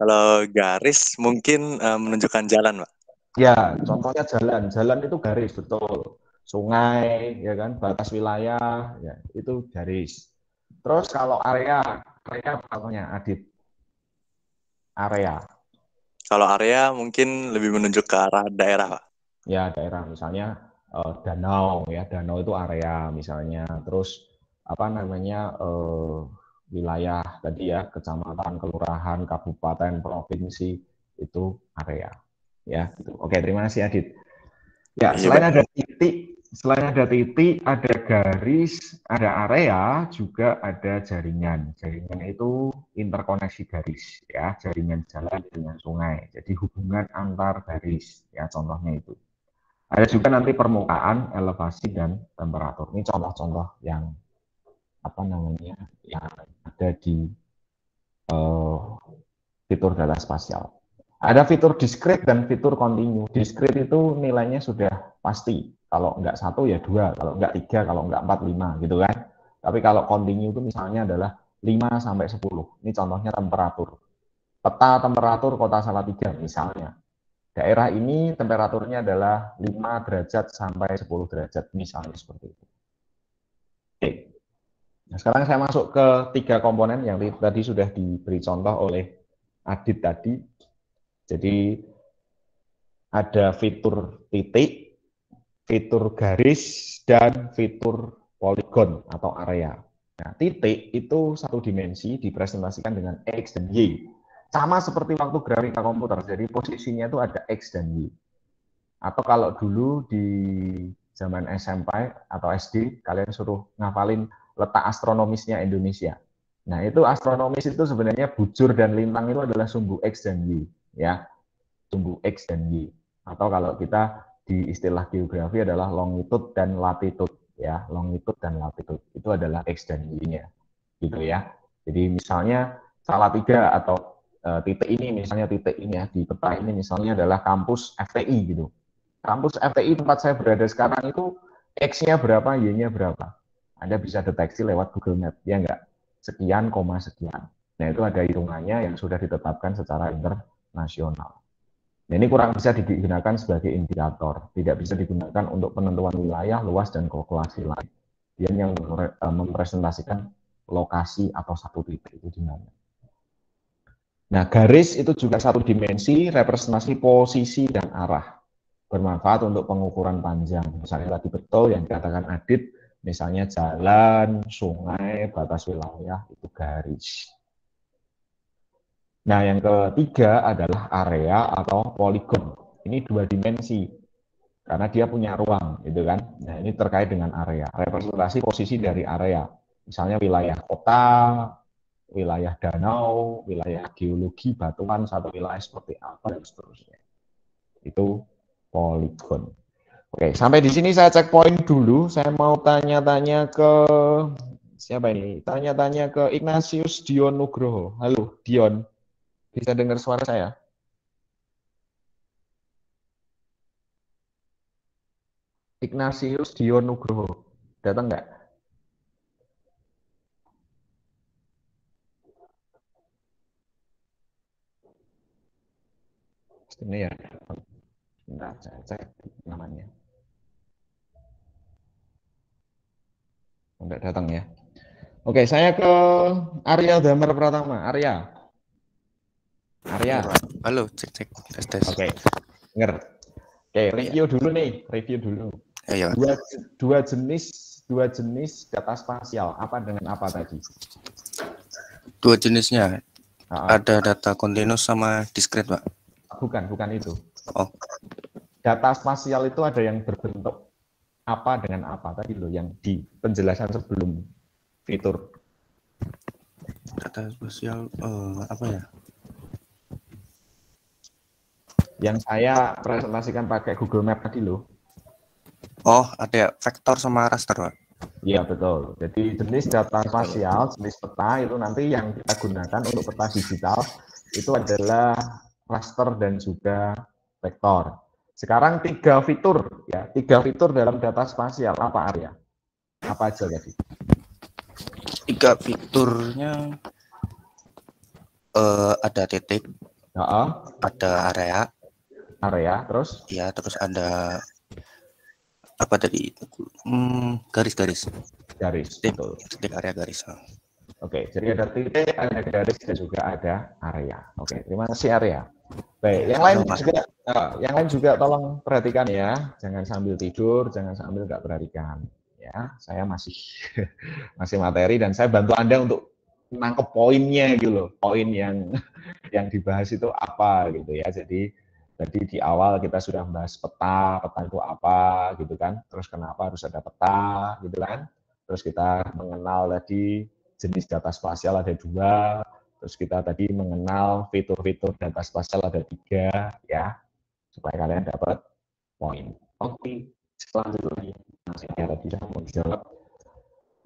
Kalau garis mungkin menunjukkan jalan Pak. Ya, contohnya jalan. Jalan itu garis, betul. Sungai, ya kan, batas wilayah, ya, itu garis. Terus kalau area apa contohnya, Adit? Area. Kalau area mungkin lebih menunjuk ke arah daerah Pak. Ya, daerah misalnya danau, ya, danau itu area misalnya. Terus apa namanya wilayah tadi ya, kecamatan, kelurahan, kabupaten, provinsi itu area. Ya, gitu. Oke, terima kasih Adit. Ya, selain ada titik, ada garis, ada area, juga ada jaringan. Jaringan itu interkoneksi garis, ya, jaringan jalan dengan sungai. Jadi hubungan antar garis, ya, contohnya itu. Ada juga nanti permukaan, elevasi, dan temperatur. Ini contoh-contoh yang apa namanya, yang ada di fitur data spasial. Ada fitur discrete dan fitur continue. Discrete itu nilainya sudah pasti. Kalau enggak 1 ya 2, kalau enggak 3, kalau enggak 4, 5 gitu kan. Tapi kalau continue itu misalnya adalah 5 sampai 10. Ini contohnya temperatur. Peta temperatur Kota Salatiga misalnya. Daerah ini temperaturnya adalah 5 derajat sampai 10 derajat misalnya seperti itu. Oke. Nah, sekarang saya masuk ke 3 komponen yang tadi sudah diberi contoh oleh Adit tadi. Jadi ada fitur titik, fitur garis, dan fitur poligon atau area. Nah, titik itu satu dimensi dipresentasikan dengan X dan Y. Sama seperti waktu grafika komputer, jadi posisinya itu ada X dan Y. Atau kalau dulu di zaman SMP atau SD, kalian suruh ngafalin letak astronomisnya Indonesia. Nah, itu astronomis itu sebenarnya bujur dan lintang itu adalah sumbu X dan Y. Ya, sumbu X dan Y. Atau kalau kita di istilah geografi adalah longitude dan latitude, ya, longitude dan latitude itu adalah X dan Y-nya, gitu ya. Jadi misalnya Salatiga atau titik ini, misalnya titik ini ya di peta ini misalnya adalah kampus FTI gitu. kampus FTI tempat saya berada sekarang itu X-nya berapa, Y-nya berapa. Anda bisa deteksi lewat Google Map, ya enggak? Sekian, koma sekian. Nah, itu ada hitungannya yang sudah ditetapkan secara internasional. Nah, ini kurang bisa digunakan sebagai indikator, tidak bisa digunakan untuk penentuan wilayah, luas, dan kalkulasi lain. Dia yang mempresentasikan lokasi atau satu titik itu di mana. Nah, garis itu juga satu dimensi, representasi posisi dan arah. Bermanfaat untuk pengukuran panjang. Misalnya tadi betul yang dikatakan Adit, misalnya jalan, sungai, batas wilayah, itu garis. Nah, yang ketiga adalah area atau poligon. Ini dua dimensi, karena dia punya ruang, gitu kan. Nah, ini terkait dengan area. Representasi posisi dari area. Misalnya wilayah kota, wilayah danau, wilayah geologi, batuan, satu wilayah seperti apa, dan seterusnya. Itu poligon. Oke, sampai di sini saya cek poin dulu. Saya mau tanya-tanya ke siapa ini? Tanya-tanya ke Ignatius Dion Nugroho. Halo, Dion. Bisa dengar suara saya? Ignatius Dion Nugroho. Datang nggak? Ini ya. Nah, saya cek namanya. Enggak datang ya. Oke, saya ke Arya Damar Pratama. Arya. Halo, cek tes. Oke, denger. Oke, review dulu nih, review dulu. Ya. Dua jenis data spasial, apa dengan apa tadi? Dua jenisnya. Ada data kontinus sama diskret, Pak. Bukan itu. Oh. Data spasial itu ada yang berbentuk apa dengan apa tadi loh, yang di penjelasan sebelum fitur. Data spasial apa ya? Yang saya presentasikan pakai Google Map tadi loh. Oh, ada vektor sama raster, Pak. Iya, betul. Jadi jenis data spasial, jenis peta itu nanti yang kita gunakan untuk peta digital itu adalah raster dan juga vektor. Sekarang tiga fitur dalam data spasial apa, Arya? Apa aja tadi? Tiga fiturnya ada titik, ada area, terus? Ya, terus ada apa tadi? Garis. Titik, area, garis. Oke, jadi ada titik, ada garis, dan juga ada area. Oke, terima kasih Arya. Baik, yang lain juga tolong perhatikan ya, jangan sambil tidur, jangan sambil nggak perhatikan. Ya, saya masih materi dan saya bantu Anda untuk nangkep poinnya gitu loh, poin yang dibahas itu apa gitu ya. Jadi tadi di awal kita sudah membahas peta itu apa gitu kan, terus kenapa harus ada peta gitu kan, terus kita mengenal tadi jenis data spasial ada dua, terus kita tadi mengenal fitur-fitur data spasial ada tiga ya, supaya kalian dapat poin. Oke, selanjutnya saya tadi mau dijawab.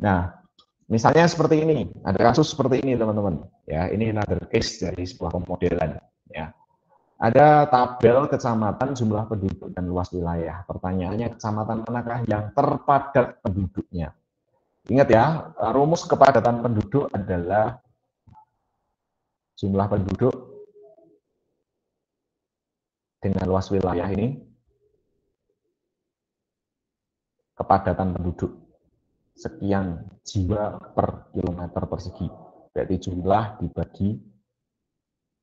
Nah, misalnya seperti ini, ada kasus seperti ini teman-teman ya, ini another case dari sebuah pemodelan ya. Ada tabel kecamatan, jumlah penduduk, dan luas wilayah. Pertanyaannya, kecamatan manakah yang terpadat penduduknya? Ingat ya, rumus kepadatan penduduk adalah jumlah penduduk dengan luas wilayah ini, kepadatan penduduk, sekian jiwa per kilometer persegi. Berarti jumlah dibagi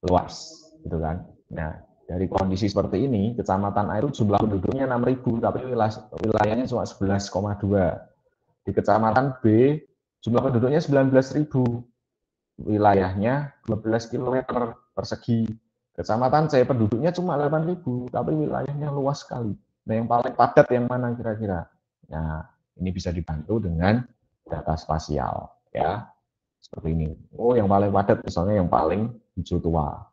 luas, gitu kan. Nah, dari kondisi seperti ini, Kecamatan A itu jumlah penduduknya 6.000, tapi wilayahnya cuma 11,2. Di Kecamatan B, jumlah penduduknya 19.000, wilayahnya 12 km persegi. Kecamatan C, penduduknya cuma 8.000, tapi wilayahnya luas sekali. Nah, yang paling padat yang mana kira-kira? Nah, ini bisa dibantu dengan data spasial, ya. Seperti ini. Oh, yang paling padat misalnya yang paling hijau tua.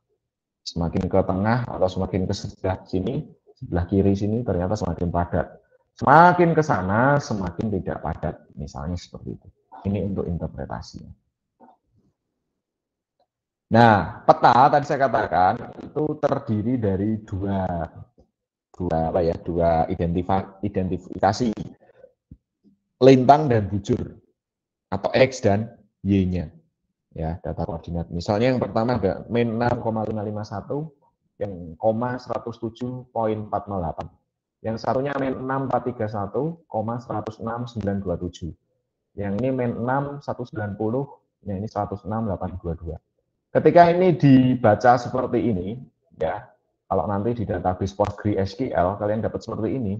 Semakin ke tengah atau semakin ke sebelah sini, sebelah kiri sini ternyata semakin padat. Semakin ke sana semakin tidak padat, misalnya seperti itu. Ini untuk interpretasi. Nah, peta tadi saya katakan itu terdiri dari dua dua identifikasi lintang dan bujur atau X dan Y-nya. Ya, data koordinat. Misalnya yang pertama ada min 6,551 yang koma 107.408. Yang satunya min 6431, 106.927. Yang ini min 6190, yang ini 106.822. Ketika ini dibaca seperti ini, ya, kalau nanti di database PostgreSQL kalian dapat seperti ini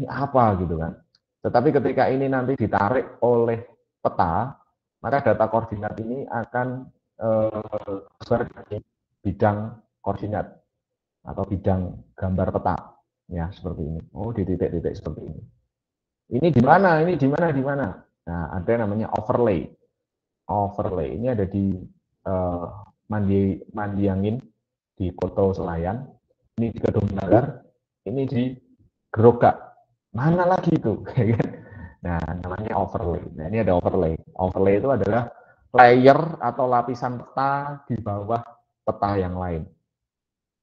apa gitu kan. Tetapi ketika ini nanti ditarik oleh peta, maka data koordinat ini akan tersebar di bidang koordinat atau bidang gambar peta, ya seperti ini. Oh, di titik-titik seperti ini. Ini di mana? Ini di mana? Di mana? Nah, ada namanya overlay. Overlay ini ada di Mandiangin, di Koto Senayan, ini di Gedung Nagar, ini di Gerogak. Mana lagi itu? Nah, namanya overlay. Nah, ini ada overlay. Overlay itu adalah layer atau lapisan peta di bawah peta yang lain.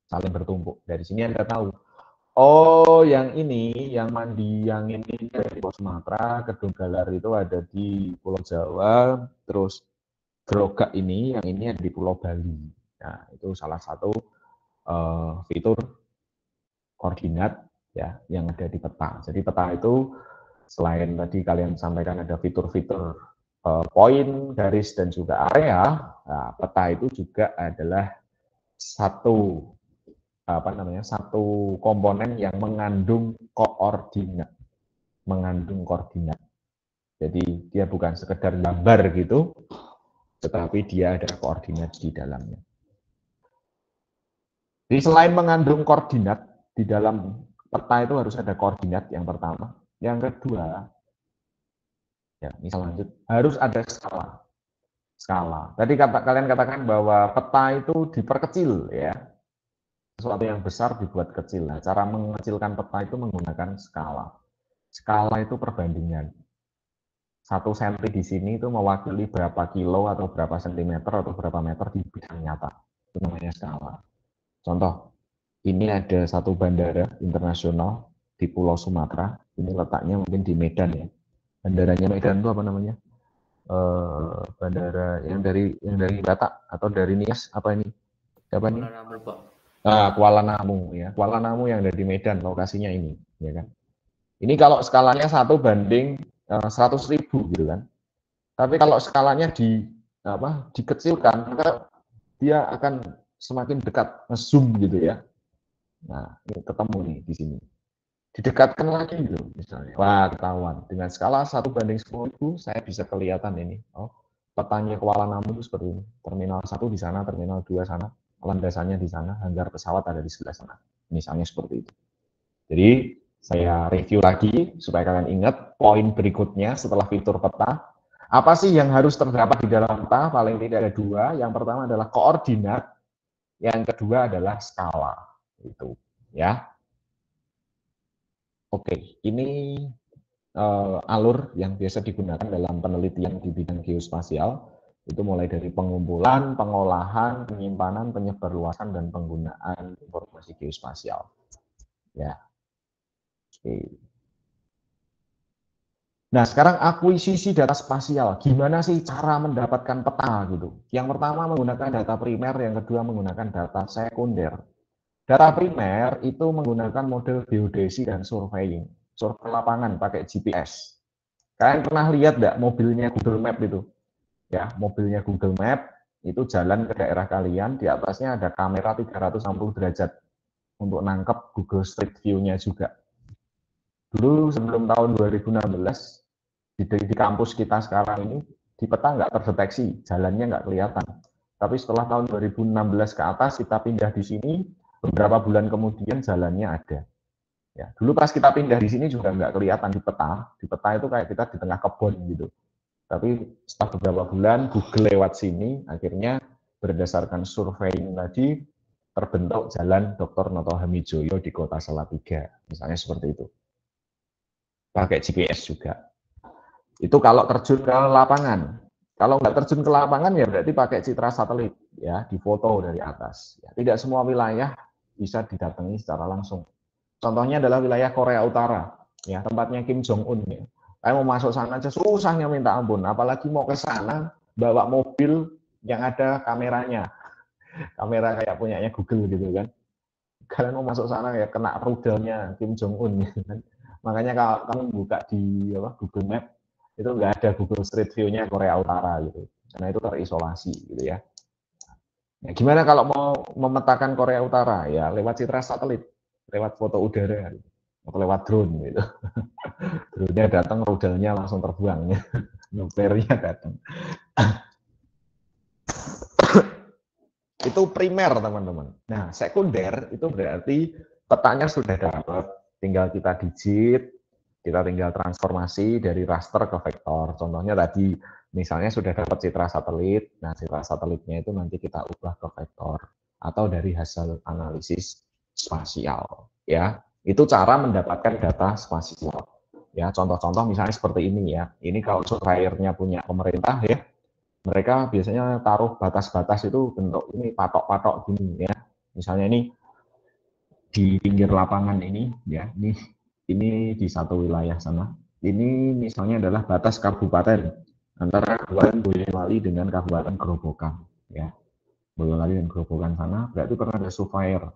Saling bertumpuk. Dari sini Anda tahu. Oh, yang ini, yang Mandiangin ini ada di Pulau Sumatera, Kedung Galar itu ada di Pulau Jawa, terus Gerogak ini, yang ini ada di Pulau Bali. Nah, itu salah satu fitur koordinat ya yang ada di peta. Jadi peta itu selain tadi kalian sampaikan ada fitur-fitur poin, garis dan juga area, nah, peta itu juga adalah satu komponen yang mengandung koordinat. Jadi dia bukan sekedar gambar gitu, tetapi dia ada koordinat di dalamnya. Jadi selain mengandung koordinat, di dalam peta itu harus ada koordinat yang pertama. Yang kedua, ya misal lanjut, harus ada skala. Tadi kalian katakan bahwa peta itu diperkecil ya. Sesuatu yang besar dibuat kecil. Nah, cara mengecilkan peta itu menggunakan skala. Skala itu perbandingan. 1 cm di sini itu mewakili berapa kilo atau berapa sentimeter atau berapa meter di bidang nyata. Itu namanya skala. Contoh, ini ada satu bandara internasional di Pulau Sumatera. Ini letaknya mungkin di Medan ya. Bandaranya Medan itu apa namanya? Bandara yang dari Batak atau dari Nias apa ini? Siapa ini? Kuala Namu ya. Kuala Namu yang ada di Medan lokasinya ini, ya kan? Ini kalau skalanya 1 banding 100.000 gitu kan. Tapi kalau skalanya dikecilkan, maka dia akan semakin dekat, nge-zoom gitu ya. Nah, ini ketemu nih di sini. Didekatkan lagi gitu misalnya. Wah, ketahuan. Dengan skala 1 banding 10.000 saya bisa kelihatan ini. Oh, petanya Kuala Namu itu seperti ini. Terminal 1 di sana, terminal 2 sana, landasannya di sana, hanggar pesawat ada di sebelah sana. Misalnya seperti itu. Jadi, saya review lagi supaya kalian ingat poin berikutnya setelah fitur peta. Apa sih yang harus terdapat di dalam peta? Paling tidak ada 2. Yang pertama adalah koordinat, yang kedua adalah skala. Itu, ya. Oke, ini alur yang biasa digunakan dalam penelitian di bidang geospasial. Itu mulai dari pengumpulan, pengolahan, penyimpanan, penyebarluasan, dan penggunaan informasi geospasial. Ya. Oke. Nah, sekarang akuisisi data spasial. Gimana sih cara mendapatkan peta gitu? Yang pertama menggunakan data primer, yang kedua menggunakan data sekunder. Data primer itu menggunakan model geodesi dan surveying. Survei lapangan pakai GPS. Kalian pernah lihat nggak mobilnya Google Map itu? Ya, mobilnya Google Map itu jalan ke daerah kalian, di atasnya ada kamera 360 derajat untuk nangkep Google Street View-nya juga. Dulu sebelum tahun 2016 di kampus kita sekarang ini di peta nggak terdeteksi, jalannya nggak kelihatan. Tapi setelah tahun 2016 ke atas kita pindah di sini, beberapa bulan kemudian jalannya ada. Ya, dulu pas kita pindah di sini juga nggak kelihatan di peta. Di peta itu kayak kita di tengah kebun gitu. Tapi setelah beberapa bulan Google lewat sini, akhirnya berdasarkan surveying tadi terbentuk jalan Dr. Noto Hamijoyo di Kota Salatiga, misalnya seperti itu. Pakai GPS juga. Itu kalau terjun ke lapangan. Kalau nggak terjun ke lapangan ya berarti pakai citra satelit ya, difoto dari atas. Ya, tidak semua wilayah bisa didatangi secara langsung. Contohnya adalah wilayah Korea Utara, ya tempatnya Kim Jong Un. Ya. Saya mau masuk sana aja susahnya minta ampun, apalagi mau ke sana bawa mobil yang ada kameranya, kamera kayak punyanya Google gitu kan. Kalian mau masuk sana ya kena rudelnya Kim Jong Un gitu kan. Makanya kalau kamu buka di Google Map itu nggak ada Google Street View-nya Korea Utara gitu, karena itu terisolasi gitu ya. Nah, gimana kalau mau memetakan Korea Utara ya lewat citra satelit, lewat foto udara, atau lewat drone gitu. Drone-nya datang, rudalnya langsung terbuang, ya. Nuklirnya datang. Itu primer teman-teman. Nah sekunder itu berarti petanya sudah dapat, tinggal kita digit, kita tinggal transformasi dari raster ke vektor. Contohnya tadi misalnya sudah dapat citra satelit, nah citra satelitnya itu nanti kita ubah ke vektor atau dari hasil analisis spasial. Ya, itu cara mendapatkan data spasial. Ya, contoh-contoh misalnya seperti ini ya. Ini kalau surveyornya punya pemerintah ya, mereka biasanya taruh batas-batas itu bentuk ini patok-patok gini ya. Misalnya ini di pinggir lapangan ini ya, ini di satu wilayah sana. Ini misalnya adalah batas kabupaten antara Kabupaten Boyolali dengan Kabupaten Grobogan ya. Boyolali dan Grobogan sana berarti pernah ada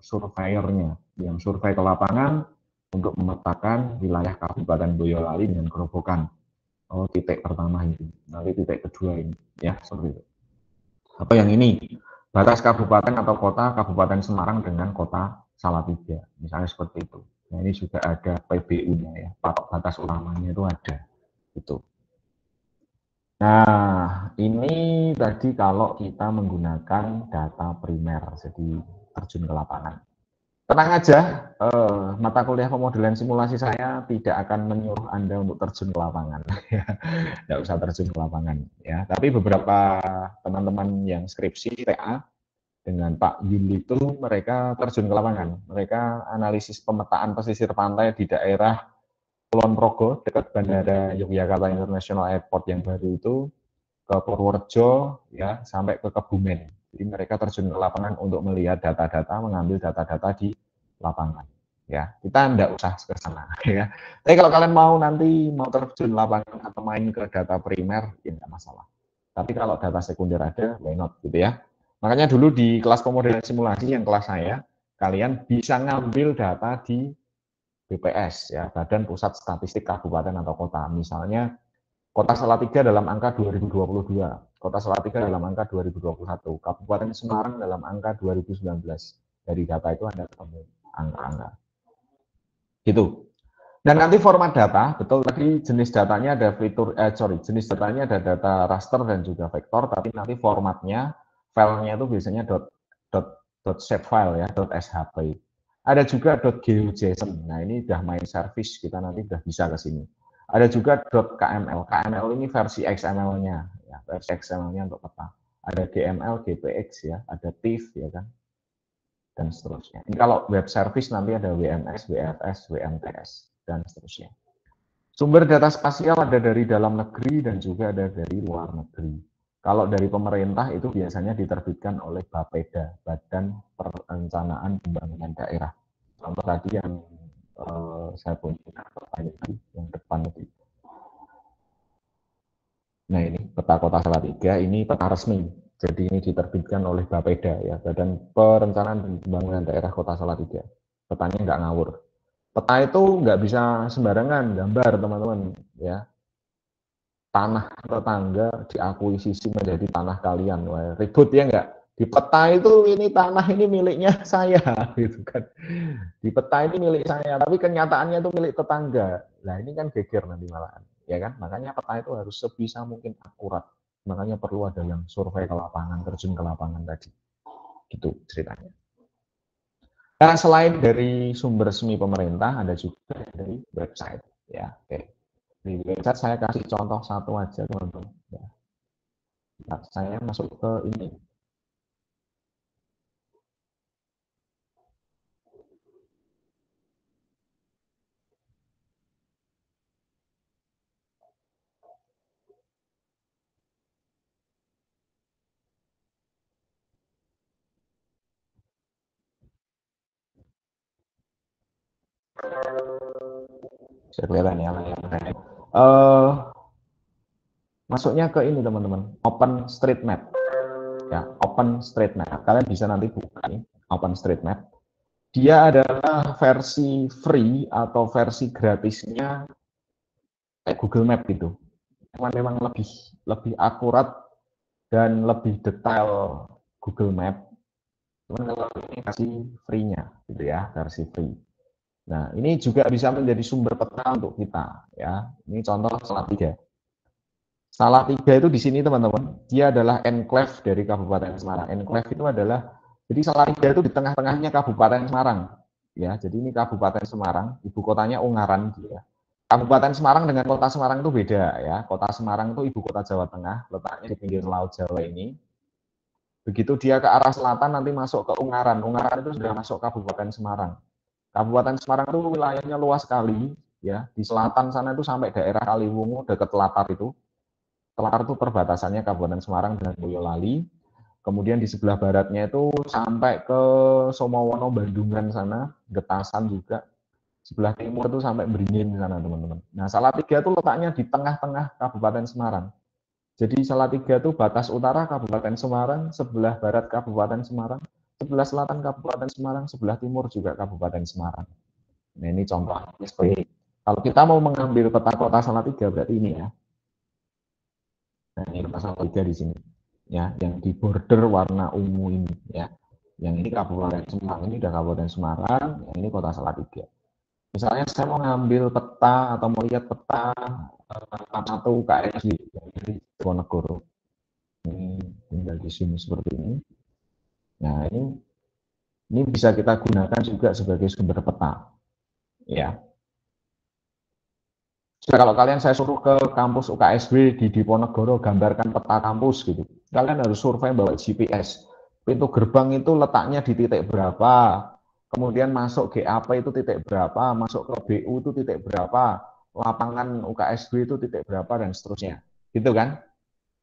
surveyornya yang survei ke lapangan untuk memetakan wilayah Kabupaten Boyolali dengan Grobogan. Oh, titik pertama ini, nanti titik kedua ini, ya seperti itu. Atau yang ini, batas kabupaten atau kota Kabupaten Semarang dengan kota Salatiga, misalnya seperti itu. Nah, ini juga ada PBU-nya ya, patok batas utamanya itu ada. Itu. Nah, ini tadi kalau kita menggunakan data primer, jadi terjun ke lapangan. Tenang aja, mata kuliah pemodelan simulasi saya tidak akan menyuruh Anda untuk terjun ke lapangan. Tidak usah terjun ke lapangan. Ya. Tapi beberapa teman-teman yang skripsi TA dengan Pak Yul itu mereka terjun ke lapangan. Mereka analisis pemetaan pesisir pantai di daerah Kulon Progo, dekat Bandara Yogyakarta International Airport yang baru itu, ke Purworejo, ya, sampai ke Kebumen. Jadi mereka terjun ke lapangan untuk melihat data-data, mengambil data-data di lapangan. Ya, kita tidak usah ke sana. Ya. Tapi kalau kalian mau nanti mau terjun lapangan atau main ke data primer, ya nggak masalah. Tapi kalau data sekunder ada, why not gitu ya. Makanya dulu di kelas pemodelan simulasi yang kelas saya, kalian bisa ngambil data di BPS, ya, Badan Pusat Statistik Kabupaten atau Kota. Misalnya Kota Salatiga dalam angka 2022, Kota Salatiga dalam angka 2021, Kabupaten Semarang dalam angka 2019. Dari data itu Anda ketemu angka-angka. Gitu. Dan nanti format data, betul tadi jenis datanya ada jenis datanya ada data raster dan juga vektor, tapi nanti formatnya, filenya itu biasanya .shapefile ya, .shp. Ada juga .geojson. Nah, ini udah main service, kita nanti udah bisa ke sini. Ada juga .kml. KML ini versi XML-nya, ya, versi XML-nya untuk peta. Ada GML, GPX ya, ada TIFF ya kan, dan seterusnya. Ini kalau web service nanti ada WMS, WFS, WMTS dan seterusnya. Sumber data spasial ada dari dalam negeri dan juga ada dari luar negeri. Kalau dari pemerintah itu biasanya diterbitkan oleh Bapeda, Badan Perencanaan Pembangunan Daerah. Contoh tadi yang saya punya pertanyaan yang depan tadi. Nah ini peta kota Salatiga, ini peta resmi. Jadi ini diterbitkan oleh Bapeda ya, Badan Perencanaan dan Pembangunan Daerah Kota Salatiga. Petanya nggak ngawur. Peta itu nggak bisa sembarangan gambar teman-teman ya. Tanah tetangga diakuisisi menjadi tanah kalian. Wah, ribut ya nggak? Di peta itu ini tanah ini miliknya saya gitu kan. Di peta ini milik saya, tapi kenyataannya itu milik tetangga. Nah ini kan geger nanti malahan, ya kan? Makanya peta itu harus sebisa mungkin akurat. Makanya perlu ada yang survei ke lapangan, terjun ke lapangan tadi. Gitu ceritanya. Nah, selain dari sumber resmi pemerintah, ada juga dari website. Ya, oke. Di website saya kasih contoh satu aja, teman-teman. Ya. Nah, saya masuk ke ini. Bisa kelihatan ya layarnya. Masuknya ke ini teman-teman, OpenStreetMap. Ya, OpenStreetMap. Kalian bisa nanti buka ini, OpenStreetMap. Dia adalah versi free atau versi gratisnya kayak Google Map gitu. Memang lebih akurat dan lebih detail Google Map. Cuman kalau ini versi free-nya gitu ya, versi free. Nah, ini juga bisa menjadi sumber peta untuk kita ya. Ini contoh Salatiga. Salatiga itu di sini teman-teman, dia adalah enclave dari Kabupaten Semarang. Enclave itu adalah, jadi Salatiga itu di tengah-tengahnya Kabupaten Semarang. Ya, jadi ini Kabupaten Semarang, ibu kotanya Ungaran gitu ya. Kabupaten Semarang dengan Kota Semarang itu beda ya. Kota Semarang itu ibu kota Jawa Tengah, letaknya di pinggir Laut Jawa ini. Begitu dia ke arah selatan nanti masuk ke Ungaran. Ungaran itu sudah masuk Kabupaten Semarang. Kabupaten Semarang itu wilayahnya luas sekali ya. Di selatan sana itu sampai daerah Kaliwungu dekat Telatar itu. Telatar itu perbatasannya Kabupaten Semarang dengan Boyolali. Kemudian di sebelah baratnya itu sampai ke Somowono, Bandungan sana, Getasan juga. Sebelah timur itu sampai Beringin di sana, teman-teman. Nah, Salatiga itu letaknya di tengah-tengah Kabupaten Semarang. Jadi Salatiga itu batas utara Kabupaten Semarang, sebelah barat Kabupaten Semarang, sebelah selatan Kabupaten Semarang, sebelah timur juga Kabupaten Semarang. Nah, ini contoh. Kalau kita mau mengambil peta kota Salatiga berarti ini ya. Nah, ini pasal 3 di sini, ya, yang di border warna ungu ini, ya, yang ini Kabupaten Semarang, ini udah Kabupaten Semarang, yang ini Kota Salatiga. Misalnya saya mau ngambil peta atau mau lihat peta satu UKSW dari Diponegoro, ini tinggal di sini seperti ini. Nah, ini bisa kita gunakan juga sebagai sumber peta, ya. Kalau kalian saya suruh ke kampus UKSW di Diponegoro, gambarkan peta kampus gitu. Kalian harus survei bawa GPS. Pintu gerbang itu letaknya di titik berapa. Kemudian masuk GAP itu titik berapa, masuk ke BU itu titik berapa, lapangan UKSW itu titik berapa dan seterusnya. Gitu kan?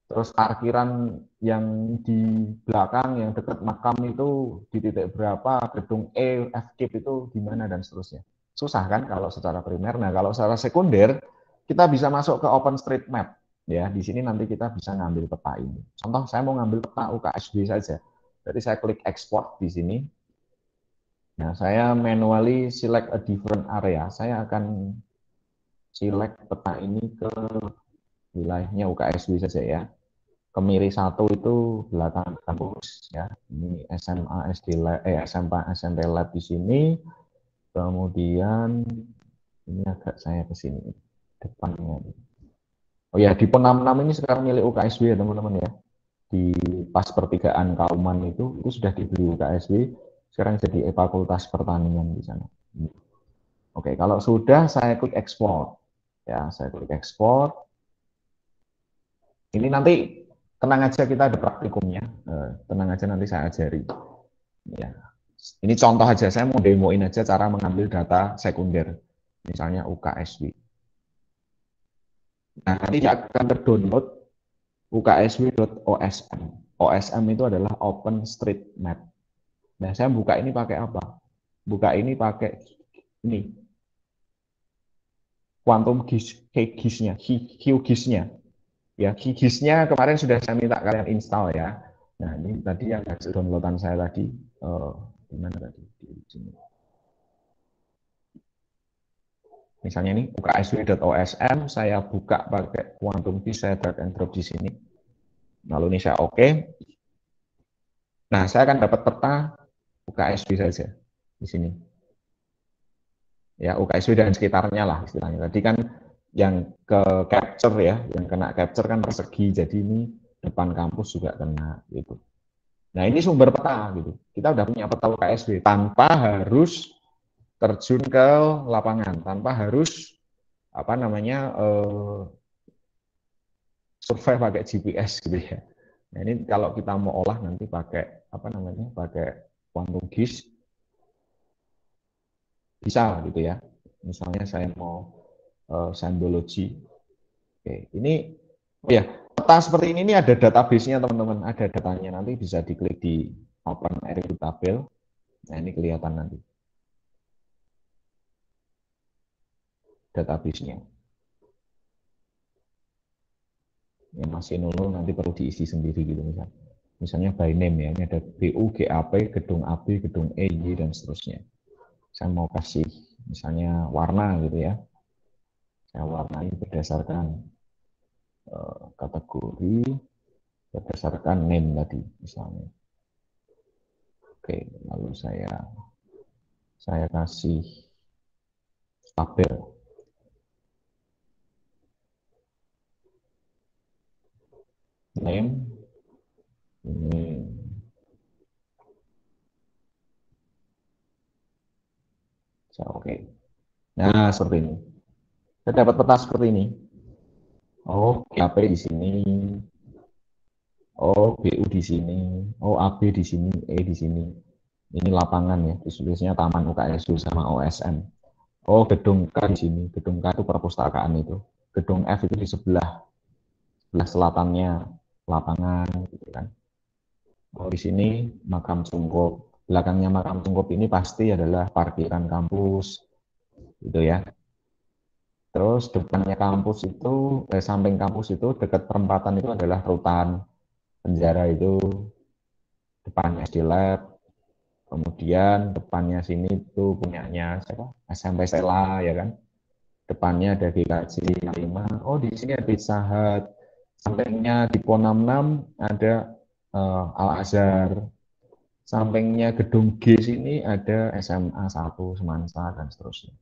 Terus parkiran yang di belakang yang dekat makam itu di titik berapa, gedung E, FKIP itu di mana dan seterusnya. Susah kan kalau secara primer. Nah, kalau secara sekunder kita bisa masuk ke OpenStreetMap ya. Di sini nanti kita bisa ngambil peta ini. Contoh saya mau ngambil peta UKSW saja. Jadi saya klik export di sini. Nah, saya manually select a different area. Saya akan select peta ini ke wilayahnya UKSW saja ya. Kemiri 1 itu belakang kampus ya. Ini SMA SD SMP Lab di sini. Kemudian ini agak saya ke sini depannya. Oh ya, di PON 66 ini sekarang milik UKSW ya teman-teman ya. Di pas pertigaan Kauman itu sudah dibeli UKSW, sekarang jadi Fakultas Pertanian di sana. Oke, kalau sudah saya klik ekspor. Ya, saya klik ekspor. Ini nanti tenang aja kita ada praktikumnya. Tenang aja nanti saya ajari. Ya. Ini contoh aja, saya mau demoin aja cara mengambil data sekunder. Misalnya UKSW. Nah, nanti akan terdownload UKSW.osm. OSM itu adalah OpenStreetMap. Nah, saya buka ini pakai apa? Buka ini pakai ini. Quantum GIS-nya, QGIS-nya. Ya, QGIS-nya kemarin sudah saya minta kalian install ya. Nah, ini tadi yang hasil downloadan saya tadi. Di mana tadi? Di sini. Misalnya ini UKSW.osm, saya buka pakai Quantum GIS, saya drag and drop di sini. Lalu ini saya oke. Nah, saya akan dapat peta UKSW saja di sini. Ya, UKSW dan sekitarnya lah istilahnya. Tadi kan yang ke capture ya, yang kena capture kan persegi, jadi ini depan kampus juga kena gitu. Nah, ini sumber peta gitu. Kita udah punya peta UKSW tanpa harus terjun ke lapangan, tanpa harus apa namanya survei pakai GPS gitu ya. Nah, ini kalau kita mau olah nanti pakai apa namanya, pakai Quantum GIS bisa gitu ya. Misalnya saya mau symbology. Oke, ini ya peta seperti ini ada database-nya teman-teman, ada datanya, nanti bisa diklik di open area tabel. Nah, ini kelihatan nanti. database-nya. Yang masih 00 nanti perlu diisi sendiri gitu misalnya. Misalnya by name ya, ini ada BU, GAP, gedung AB, gedung E, Y, dan seterusnya. Saya mau kasih misalnya warna gitu ya. Saya warnai berdasarkan kategori, berdasarkan name tadi misalnya. Oke, lalu saya kasih tabel. Name ini oke. Nah, seperti ini. Saya dapat peta seperti ini. Oh, GAP di sini. Oh, BU di sini. Oh, AB di sini, E di sini. Ini lapangan ya, tulisnya Taman UKSU sama OSM. Oh, gedung K di sini. Gedung K itu perpustakaan itu. Gedung F itu di sebelah selatannya lapangan gitu kan. Oh, di sini makam Cungkup. Belakangnya makam Cungkup ini pasti adalah parkiran kampus gitu ya. Terus depannya kampus itu, samping kampus itu dekat perempatan itu adalah rutan penjara itu, depannya SD Lab, kemudian depannya sini itu punyanya siapa? SMP Stella ya kan. Depannya ada GKJ 5. Oh, di sini ada Pizza Hut. Sampingnya di PO 66 ada Al Azhar. Sampingnya gedung G sini ada SMA 1 Semansa dan seterusnya.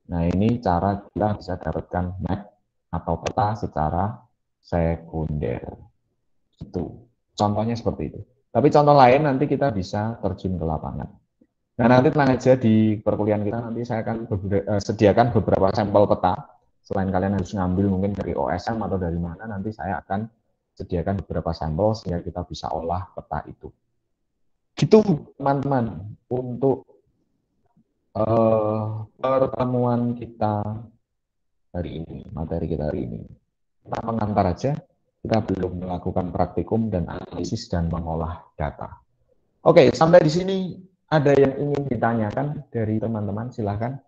Nah, ini cara kita bisa dapatkan map atau peta secara sekunder. Itu contohnya seperti itu. Tapi contoh lain nanti kita bisa terjun ke lapangan. Nah, nanti tenang aja di perkuliahan kita nanti saya akan sediakan beberapa sampel peta. Selain kalian harus ngambil mungkin dari OSM atau dari mana, nanti saya akan sediakan beberapa sampel sehingga kita bisa olah peta itu. Gitu teman-teman untuk pertemuan kita hari ini, materi kita hari ini. Kita pengantar aja, kita belum melakukan praktikum dan analisis dan mengolah data. Oke, sampai di sini ada yang ingin ditanyakan dari teman-teman, silahkan.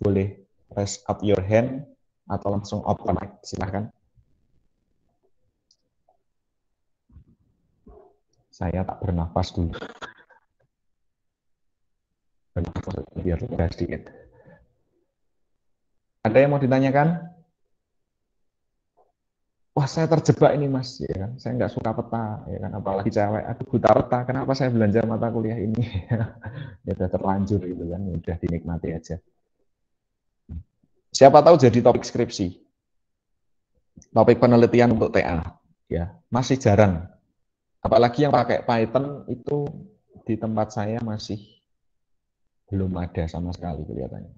Boleh raise up your hand atau langsung open mic, silahkan. Saya tak bernafas dulu. Biar lega sedikit. Ada yang mau ditanyakan? Wah, saya terjebak ini mas, ya kan? Saya nggak suka peta, ya kan? Apalagi cewek. Aduh, buta peta. Kenapa saya belajar mata kuliah ini? Ya udah terlanjur gitu kan, udah dinikmati aja. Siapa tahu jadi topik skripsi, topik penelitian untuk TA, ya masih jarang. Apalagi yang pakai Python itu di tempat saya masih belum ada sama sekali kelihatannya.